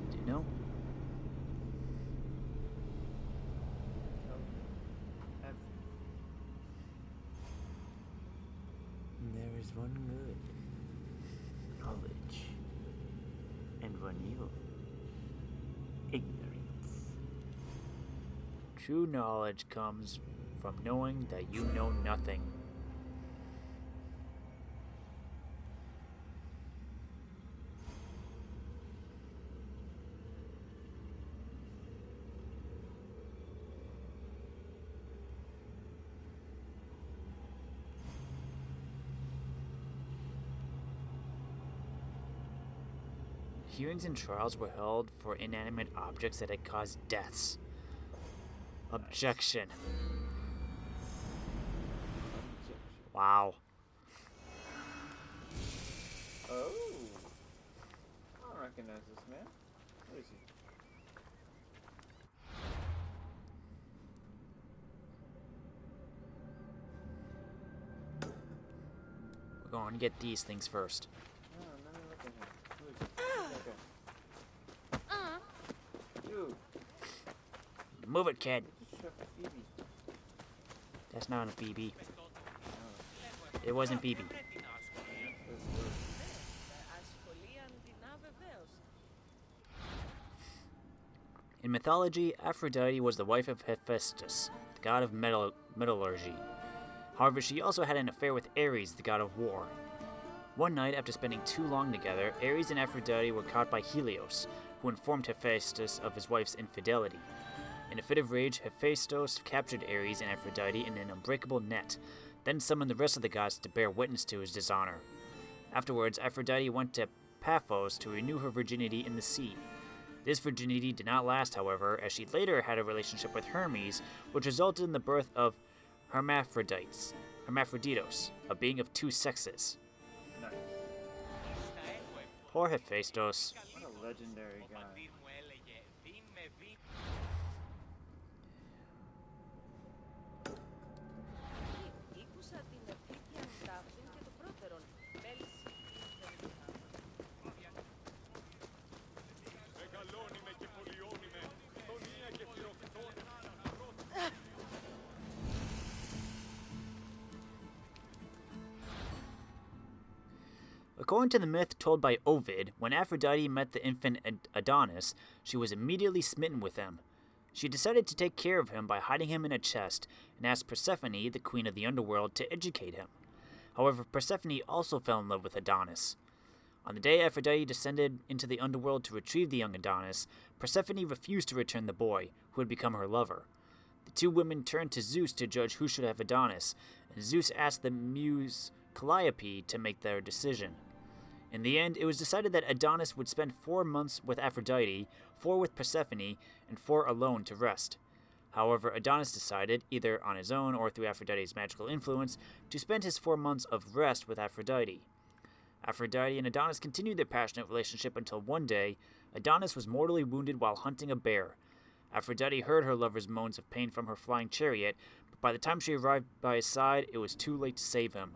Do you know? There is one good knowledge and one evil ignorance. True knowledge comes from knowing that you know nothing. Hearings and trials were held for inanimate objects that had caused deaths. Objection. Wow. Oh. I don't recognize this man. What is he? We're going to get these things first. Oh, let me look at him. Who is he? Okay. You. Move it, kid. Just shove Phoebe. That's not a Phoebe. It wasn't Phoebe. In mythology, Aphrodite was the wife of Hephaestus, the god of metallurgy. However, she also had an affair with Ares, the god of war. One night, after spending too long together, Ares and Aphrodite were caught by Helios, who informed Hephaestus of his wife's infidelity. In a fit of rage, Hephaestus captured Ares and Aphrodite in an unbreakable net, then summoned the rest of the gods to bear witness to his dishonor. Afterwards, Aphrodite went to Paphos to renew her virginity in the sea. This virginity did not last, however, as she later had a relationship with Hermes, which resulted in the birth of Hermaphroditos, a being of two sexes. Nice. Poor Hephaestus. What a legendary guy. According to the myth told by Ovid, when Aphrodite met the infant Adonis, she was immediately smitten with him. She decided to take care of him by hiding him in a chest and asked Persephone, the queen of the underworld, to educate him. However, Persephone also fell in love with Adonis. On the day Aphrodite descended into the underworld to retrieve the young Adonis, Persephone refused to return the boy, who had become her lover. The two women turned to Zeus to judge who should have Adonis, and Zeus asked the muse Calliope to make their decision. In the end, it was decided that Adonis would spend 4 months with Aphrodite, 4 with Persephone, and 4 alone to rest. However, Adonis decided, either on his own or through Aphrodite's magical influence, to spend his 4 months of rest with Aphrodite. Aphrodite and Adonis continued their passionate relationship until one day, Adonis was mortally wounded while hunting a bear. Aphrodite heard her lover's moans of pain from her flying chariot, but by the time she arrived by his side, it was too late to save him.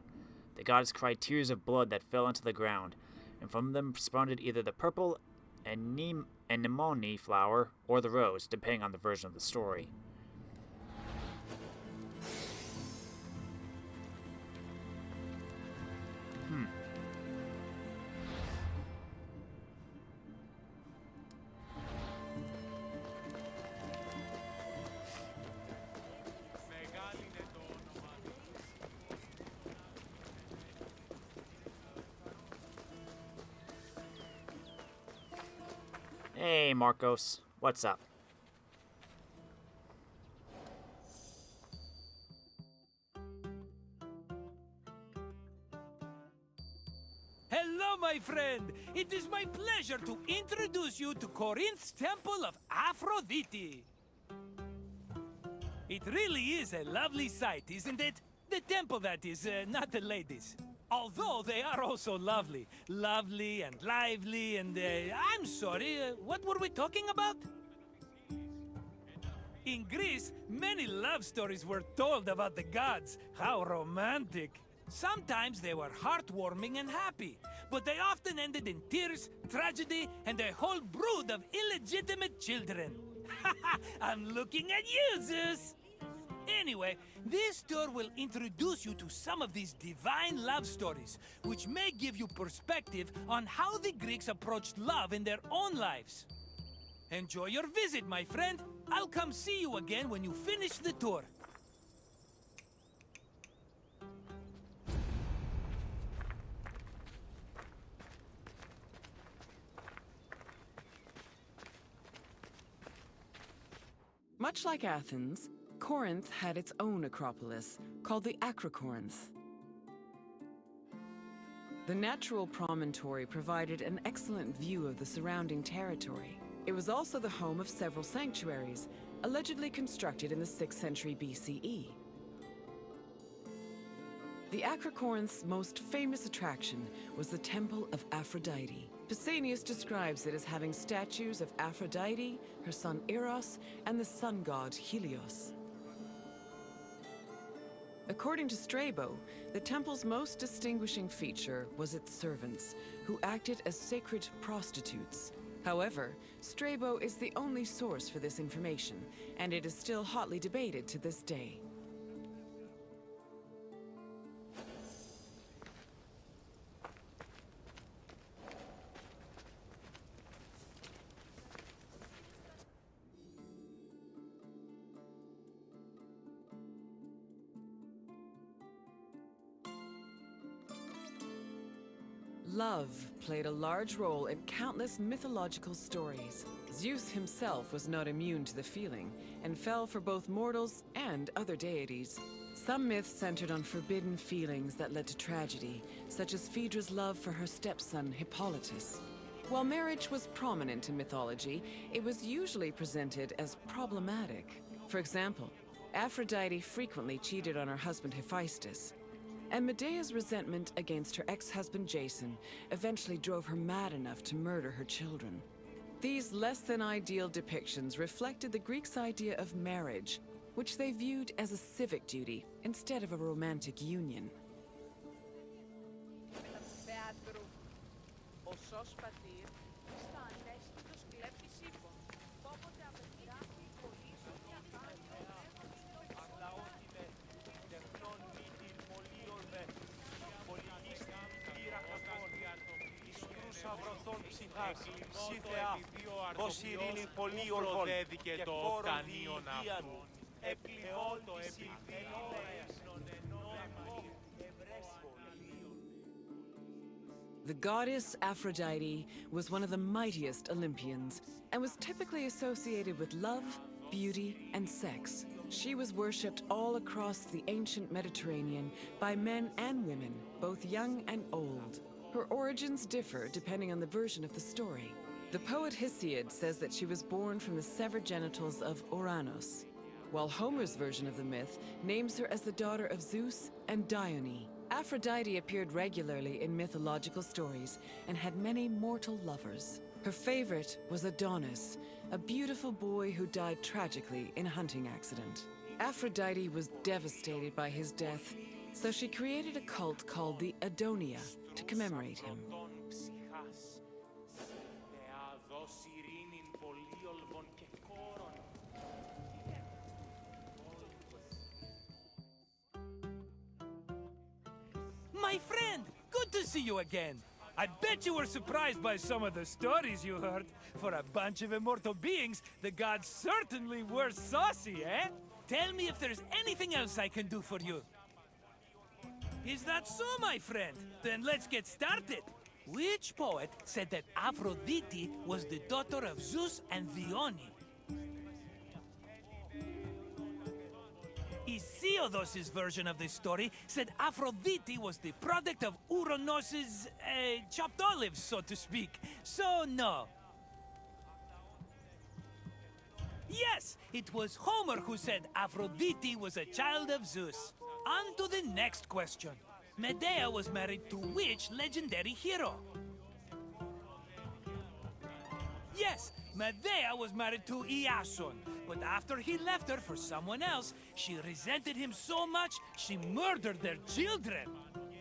The goddess cried tears of blood that fell onto the ground, and from them sprouted either the purple anemone flower or the rose, depending on the version of the story. Hey, Marcos. What's up? Hello, my friend. It is my pleasure to introduce you to Corinth's Temple of Aphrodite. It really is a lovely sight, isn't it? The temple, that is, not the ladies. Although they are also lovely. Lovely and lively and, I'm sorry, what were we talking about? In Greece, many love stories were told about the gods. How romantic. Sometimes they were heartwarming and happy, but they often ended in tears, tragedy, and a whole brood of illegitimate children. I'm looking at you, Zeus! Anyway, this tour will introduce you to some of these divine love stories, which may give you perspective on how the Greeks approached love in their own lives. Enjoy your visit, my friend. I'll come see you again when you finish the tour. Much like Athens, Corinth had its own acropolis, called the Acrocorinth. The natural promontory provided an excellent view of the surrounding territory. It was also the home of several sanctuaries, allegedly constructed in the 6th century BCE. The Acrocorinth's most famous attraction was the Temple of Aphrodite. Pausanias describes it as having statues of Aphrodite, her son Eros, and the sun god Helios. According to Strabo, the temple's most distinguishing feature was its servants, who acted as sacred prostitutes. However, Strabo is the only source for this information, and it is still hotly debated to this day. Love played a large role in countless mythological stories. Zeus himself was not immune to the feeling, and fell for both mortals and other deities. Some myths centered on forbidden feelings that led to tragedy, such as Phaedra's love for her stepson Hippolytus. While marriage was prominent in mythology, it was usually presented as problematic. For example, Aphrodite frequently cheated on her husband Hephaestus, and Medea's resentment against her ex-husband Jason eventually drove her mad enough to murder her children. These less-than-ideal depictions reflected the Greeks' idea of marriage, which they viewed as a civic duty instead of a romantic union. Ως ειρήνη πολύ ορθών και φόρων διηγίαν επληχόντιση ενώες. The goddess Aphrodite was one of the mightiest Olympians and was typically associated with love, beauty, and sex. She was worshipped all across the ancient Mediterranean by men and women, both young and old. Her origins differ depending on the version of the story. The poet Hesiod says that she was born from the severed genitals of Uranus, while Homer's version of the myth names her as the daughter of Zeus and Dione. Aphrodite appeared regularly in mythological stories and had many mortal lovers. Her favorite was Adonis, a beautiful boy who died tragically in a hunting accident. Aphrodite was devastated by his death, so she created a cult called the Adonia to commemorate him. My friend, good to see you again. I bet you were surprised by some of the stories you heard. For a bunch of immortal beings, the gods certainly were saucy, eh? Tell me if there's anything else I can do for you. Is that so, my friend? Then let's get started. Which poet said that Aphrodite was the daughter of Zeus and Dione? Hesiod's version of this story said Aphrodite was the product of Uranus's chopped olives, so to speak. So no. Yes, it was Homer who said Aphrodite was a child of Zeus. On to the next question. Medea was married to which legendary hero? Yes, Medea was married to Iason, but after he left her for someone else, she resented him so much she murdered their children.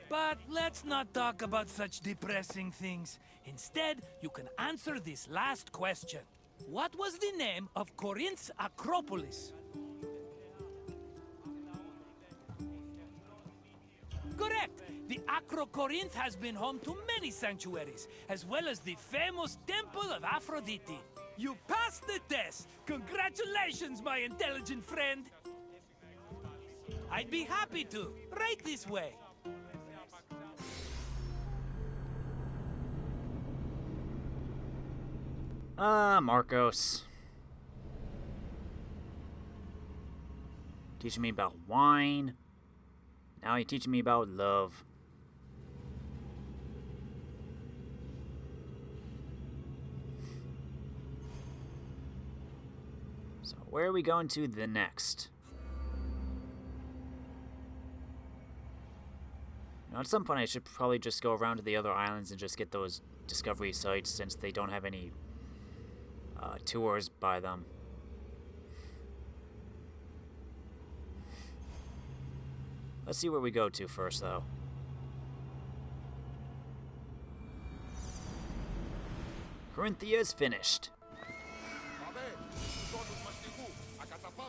But let's not talk about such depressing things. Instead, you can answer this last question. What was the name of Corinth's Acropolis? Correct! The Acrocorinth has been home to many sanctuaries, as well as the famous Temple of Aphrodite. You passed the test! Congratulations, my intelligent friend! I'd be happy to. Right this way. Marcos. Teaching me about wine. Now you're teaching me about love. So where are we going to the next? Now, at some point I should probably just go around to the other islands and just get those discovery sites since they don't have any tours by them. Let's see where we go to first, though. Corinthia's finished.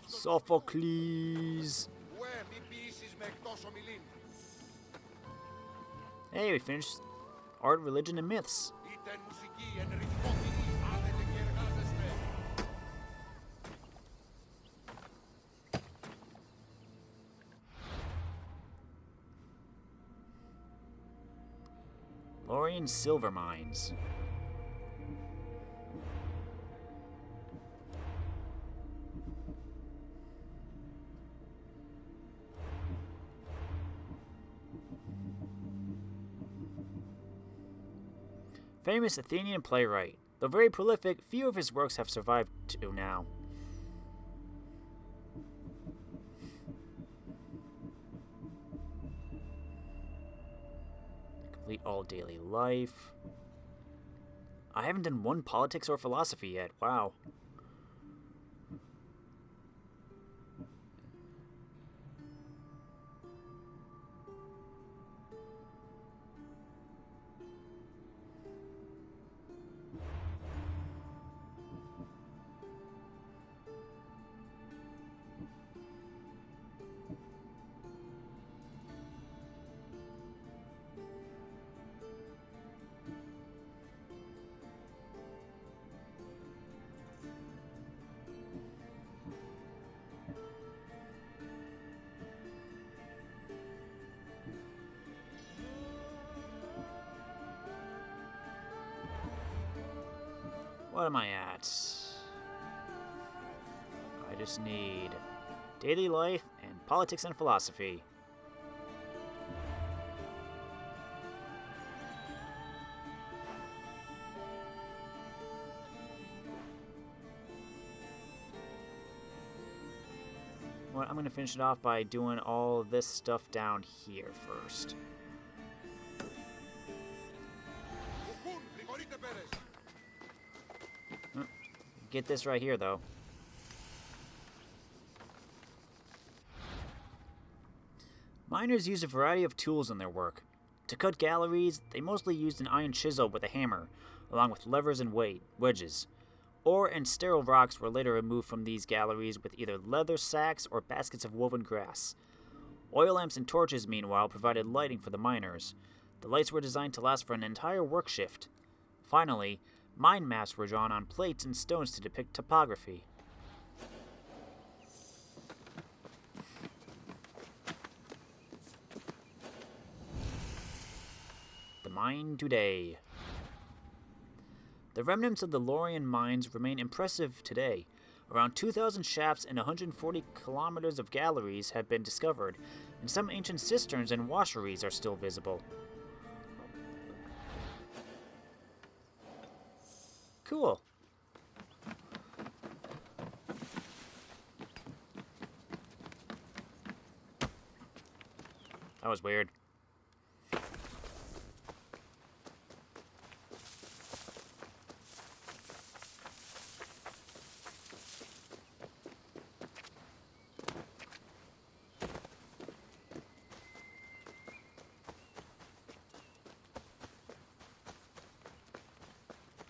Sophocles. Hey, we finished art, religion, and myths. Lorien silver mines. Famous Athenian playwright. Though very prolific, few of his works have survived to now. Complete all daily life. I haven't done one politics or philosophy yet. Wow. What am I at? I just need daily life and politics and philosophy. Well, I'm going to finish it off by doing all this stuff down here first. Get this right here, though. Miners used a variety of tools in their work. To cut galleries, they mostly used an iron chisel with a hammer, along with levers and wedges. Ore and sterile rocks were later removed from these galleries with either leather sacks or baskets of woven grass. Oil lamps and torches, meanwhile, provided lighting for the miners. The lights were designed to last for an entire work shift. Finally, mine maps were drawn on plates and stones to depict topography. The mine today. The remnants of the Lorien mines remain impressive today. Around 2,000 shafts and 140 kilometers of galleries have been discovered, and some ancient cisterns and washeries are still visible. Cool. That was weird.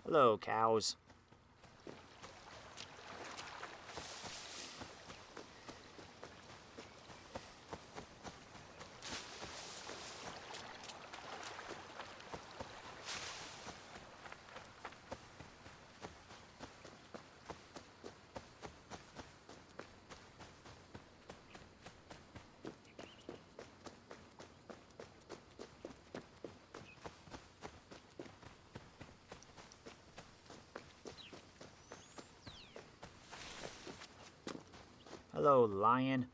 Hello, cows. Hello, lion.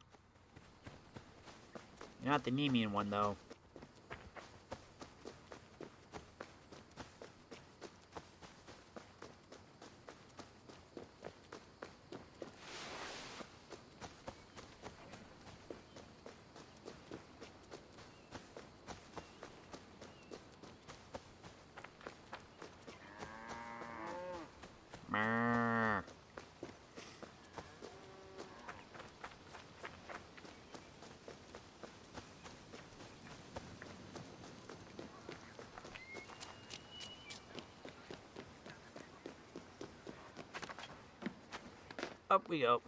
You're not the Nemean one, though. Mrrr. Up we go.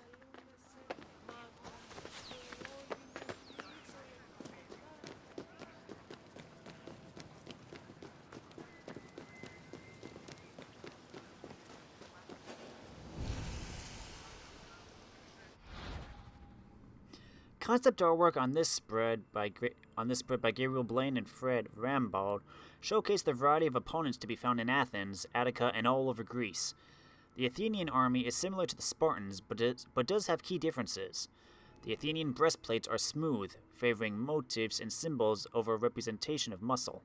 Concept artwork on this spread by Gabriel Blaine and Fred Rambald showcased the variety of opponents to be found in Athens, Attica, and all over Greece. The Athenian army is similar to the Spartans, but does have key differences. The Athenian breastplates are smooth, favoring motifs and symbols over a representation of muscle.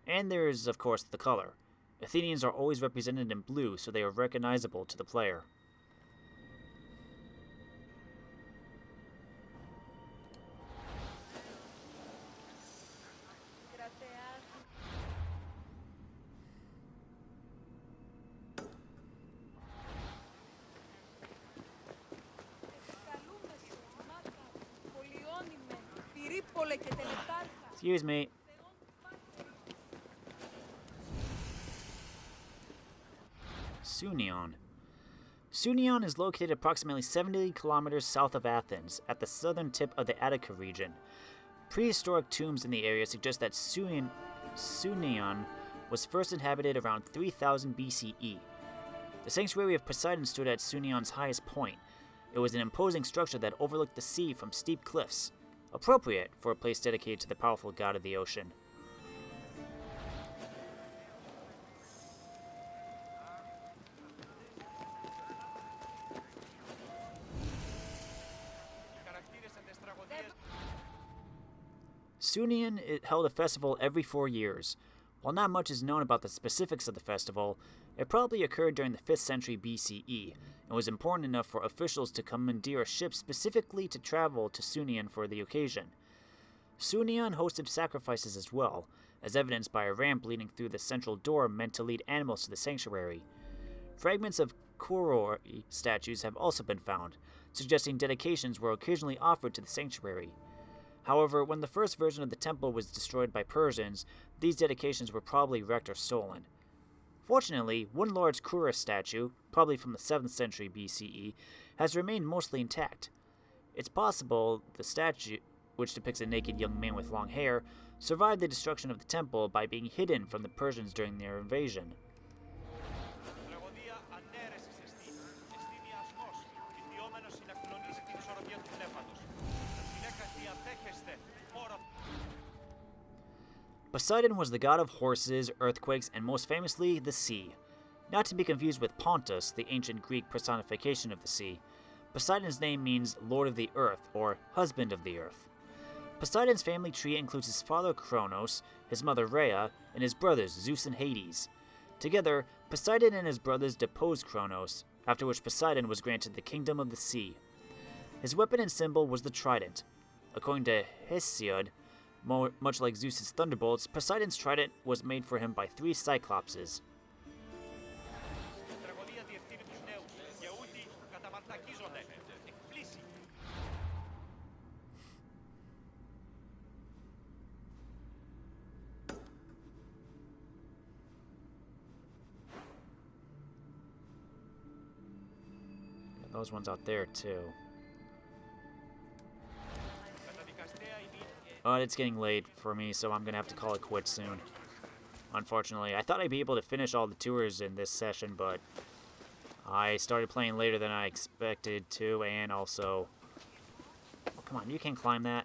And there is, of course, the color. Athenians are always represented in blue, so they are recognizable to the player. Excuse me. Sunion. Sunion is located approximately 70 kilometers south of Athens, at the southern tip of the Attica region. Prehistoric tombs in the area suggest that Sunion was first inhabited around 3000 BCE. The sanctuary of Poseidon stood at Sunion's highest point. It was an imposing structure that overlooked the sea from steep cliffs, appropriate for a place dedicated to the powerful god of the ocean. Sunian it held a festival every 4 years. While not much is known about the specifics of the festival, it probably occurred during the 5th century BCE and was important enough for officials to commandeer a ship specifically to travel to Sunian for the occasion. Sunion hosted sacrifices as well, as evidenced by a ramp leading through the central door meant to lead animals to the sanctuary. Fragments of Kuroi statues have also been found, suggesting dedications were occasionally offered to the sanctuary. However, when the first version of the temple was destroyed by Persians, these dedications were probably wrecked or stolen. Fortunately, one large Kura statue, probably from the 7th century BCE, has remained mostly intact. It's possible the statue, which depicts a naked young man with long hair, survived the destruction of the temple by being hidden from the Persians during their invasion. Poseidon was the god of horses, earthquakes, and most famously, the sea. Not to be confused with Pontus, the ancient Greek personification of the sea. Poseidon's name means Lord of the Earth, or Husband of the Earth. Poseidon's family tree includes his father Kronos, his mother Rhea, and his brothers Zeus and Hades. Together, Poseidon and his brothers deposed Kronos, after which Poseidon was granted the kingdom of the sea. His weapon and symbol was the trident. According to Hesiod, much like Zeus's thunderbolts, Poseidon's trident was made for him by 3 Cyclopses. Those ones out there too. But it's getting late for me, so I'm going to have to call it quits soon. Unfortunately, I thought I'd be able to finish all the tours in this session, but I started playing later than I expected to, and also... Oh, come on, you can't climb that.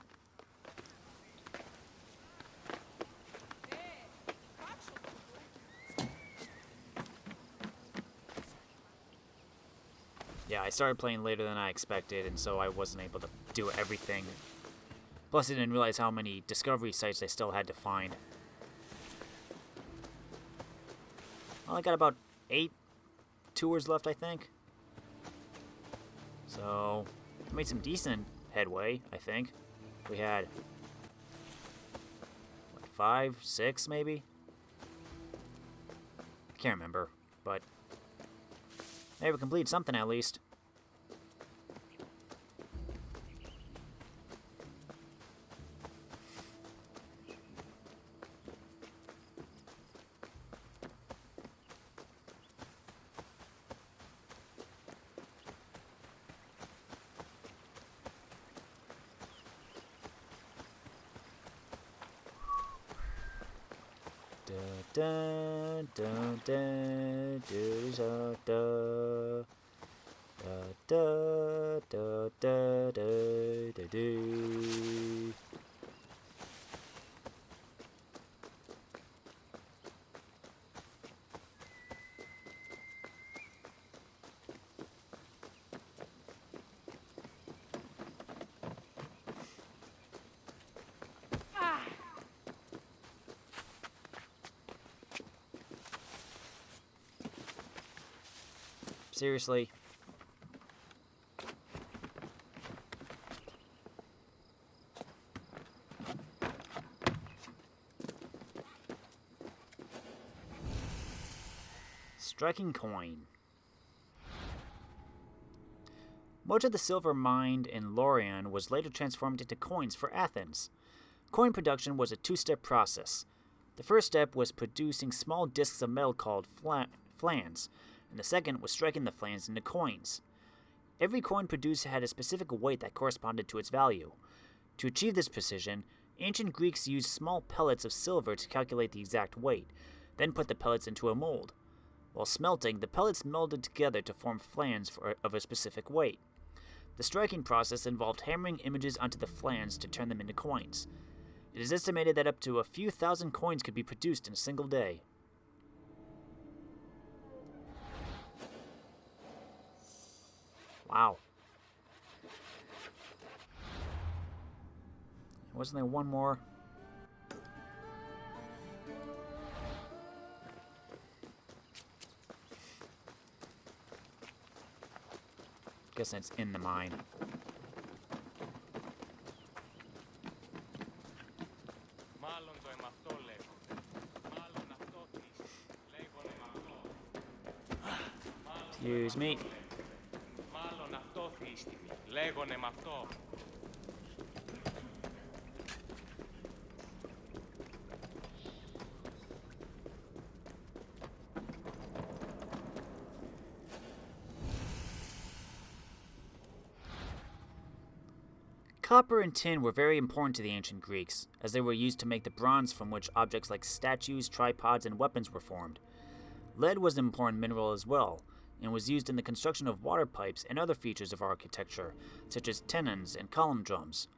Yeah, I started playing later than I expected, and so I wasn't able to do everything. Plus, I didn't realize how many discovery sites I still had to find. Well, I got about 8 tours left, I think. So, I made some decent headway, I think. We had, what, 5, 6 maybe? I can't remember, but maybe we completed something at least. Da da da da da da da da da da da. Seriously? Striking coin. Much of the silver mined in Lorien was later transformed into coins for Athens. Coin production was a 2-step process. The first step was producing small discs of metal called flans, and the second was striking the flans into coins. Every coin produced had a specific weight that corresponded to its value. To achieve this precision, ancient Greeks used small pellets of silver to calculate the exact weight, then put the pellets into a mold. While smelting, the pellets melded together to form flans of a specific weight. The striking process involved hammering images onto the flans to turn them into coins. It is estimated that up to a few thousand coins could be produced in a single day. Wow. Wasn't there one more? guess it's in the mine. Excuse me. Μάλλον αυτό θύστηκε. Λέγονε μ' αυτό. Copper and tin were very important to the ancient Greeks, as they were used to make the bronze from which objects like statues, tripods, and weapons were formed. Lead was an important mineral as well, and was used in the construction of water pipes and other features of architecture, such as tenons and column drums.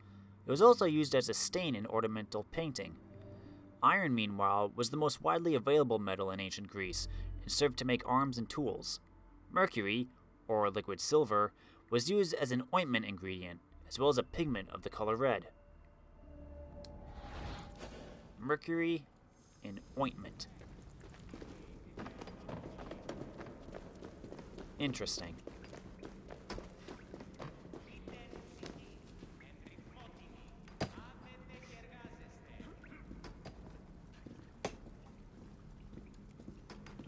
It was also used as a stain in ornamental painting. Iron, meanwhile, was the most widely available metal in ancient Greece, and served to make arms and tools. Mercury, or liquid silver, was used as an ointment ingredient, as well as a pigment of the color red. Mercury in ointment. Interesting.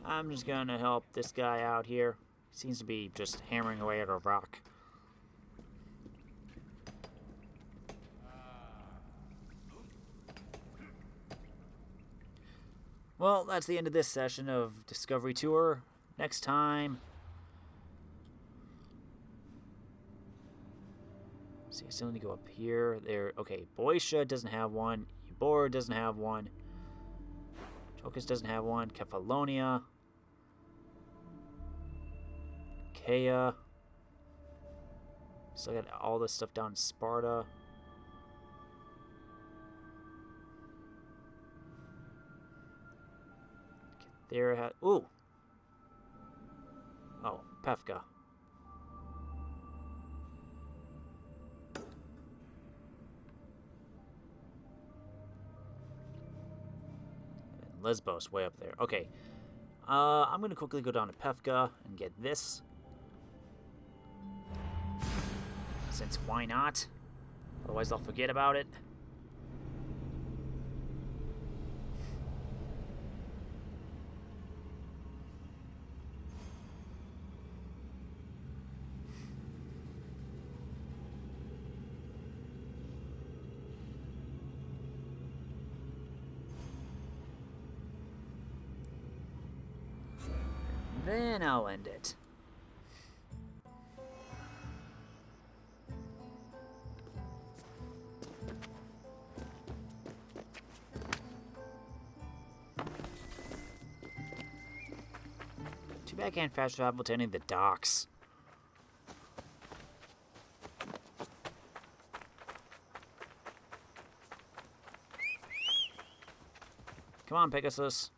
I'm just gonna help this guy out here. Seems to be just hammering away at a rock. Well, that's the end of this session of Discovery Tour. Next time... See, I still need to go up here. There. Okay, Boeotia doesn't have one. Eubora doesn't have one. Chalkis doesn't have one. Kephallonia. Achaia. Still got all this stuff down in Sparta. There had. Ooh. Oh, Pefka. Lesbos, way up there. Okay. I'm going to quickly go down to Pefka and get this. Since why not? Otherwise I'll forget about it. Then I'll end it. Too bad I can't fast travel to any of the docks. Come on, Pegasus.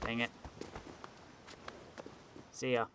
Dang it. See ya.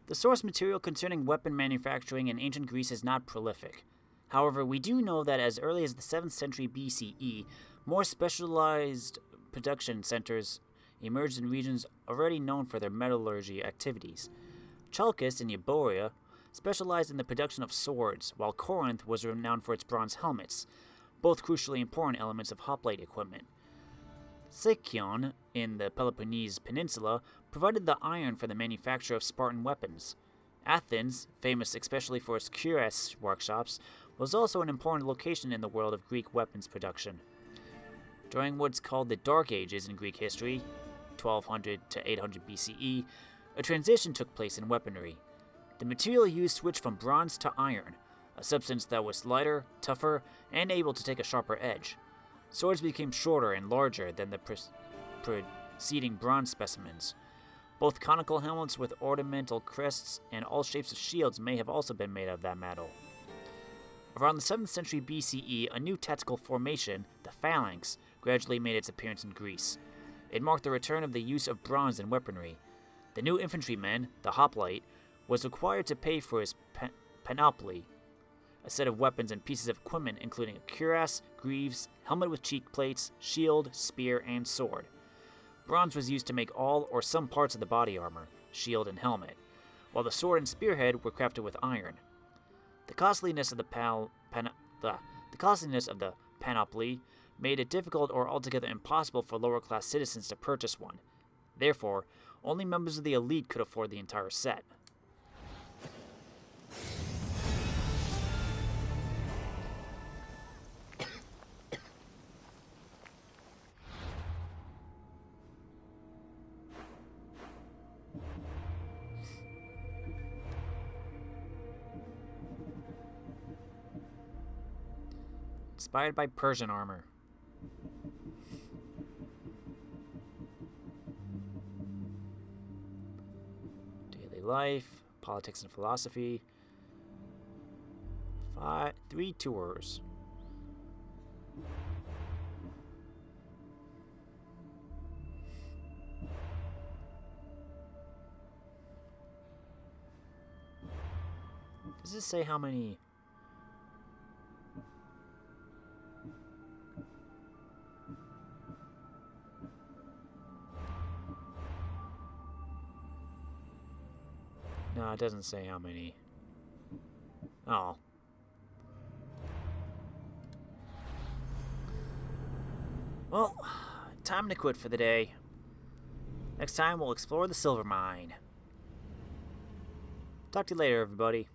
The source material concerning weapon manufacturing in ancient Greece is not prolific. However, we do know that as early as the 7th century BCE, more specialized production centers emerged in regions already known for their metallurgy activities. Chalkis in Euboea specialized in the production of swords, while Corinth was renowned for its bronze helmets, both crucially important elements of hoplite equipment. Sicyon, in the Peloponnese Peninsula, provided the iron for the manufacture of Spartan weapons. Athens, famous especially for its cuirass workshops, was also an important location in the world of Greek weapons production. During what's called the Dark Ages in Greek history, 1200 to 800 BCE, a transition took place in weaponry. The material used switched from bronze to iron, a substance that was lighter, tougher, and able to take a sharper edge. Swords became shorter and larger than the preceding bronze specimens. Both conical helmets with ornamental crests and all shapes of shields may have also been made of that metal. Around the 7th century BCE, a new tactical formation, the phalanx, gradually made its appearance in Greece. It marked the return of the use of bronze in weaponry. The new infantryman, the hoplite, was required to pay for his panoply, a set of weapons and pieces of equipment including a cuirass, greaves, helmet with cheek plates, shield, spear, and sword. Bronze was used to make all or some parts of the body armor, shield, and helmet, while the sword and spearhead were crafted with iron. The costliness of the panoply made it difficult or altogether impossible for lower-class citizens to purchase one. Therefore, only members of the elite could afford the entire set. Inspired by Persian armor. Daily life, politics and philosophy. 3 tours. Does this say how many? No, it doesn't say how many. Oh. Well, time to quit for the day. Next time we'll explore the silver mine. Talk to you later, everybody.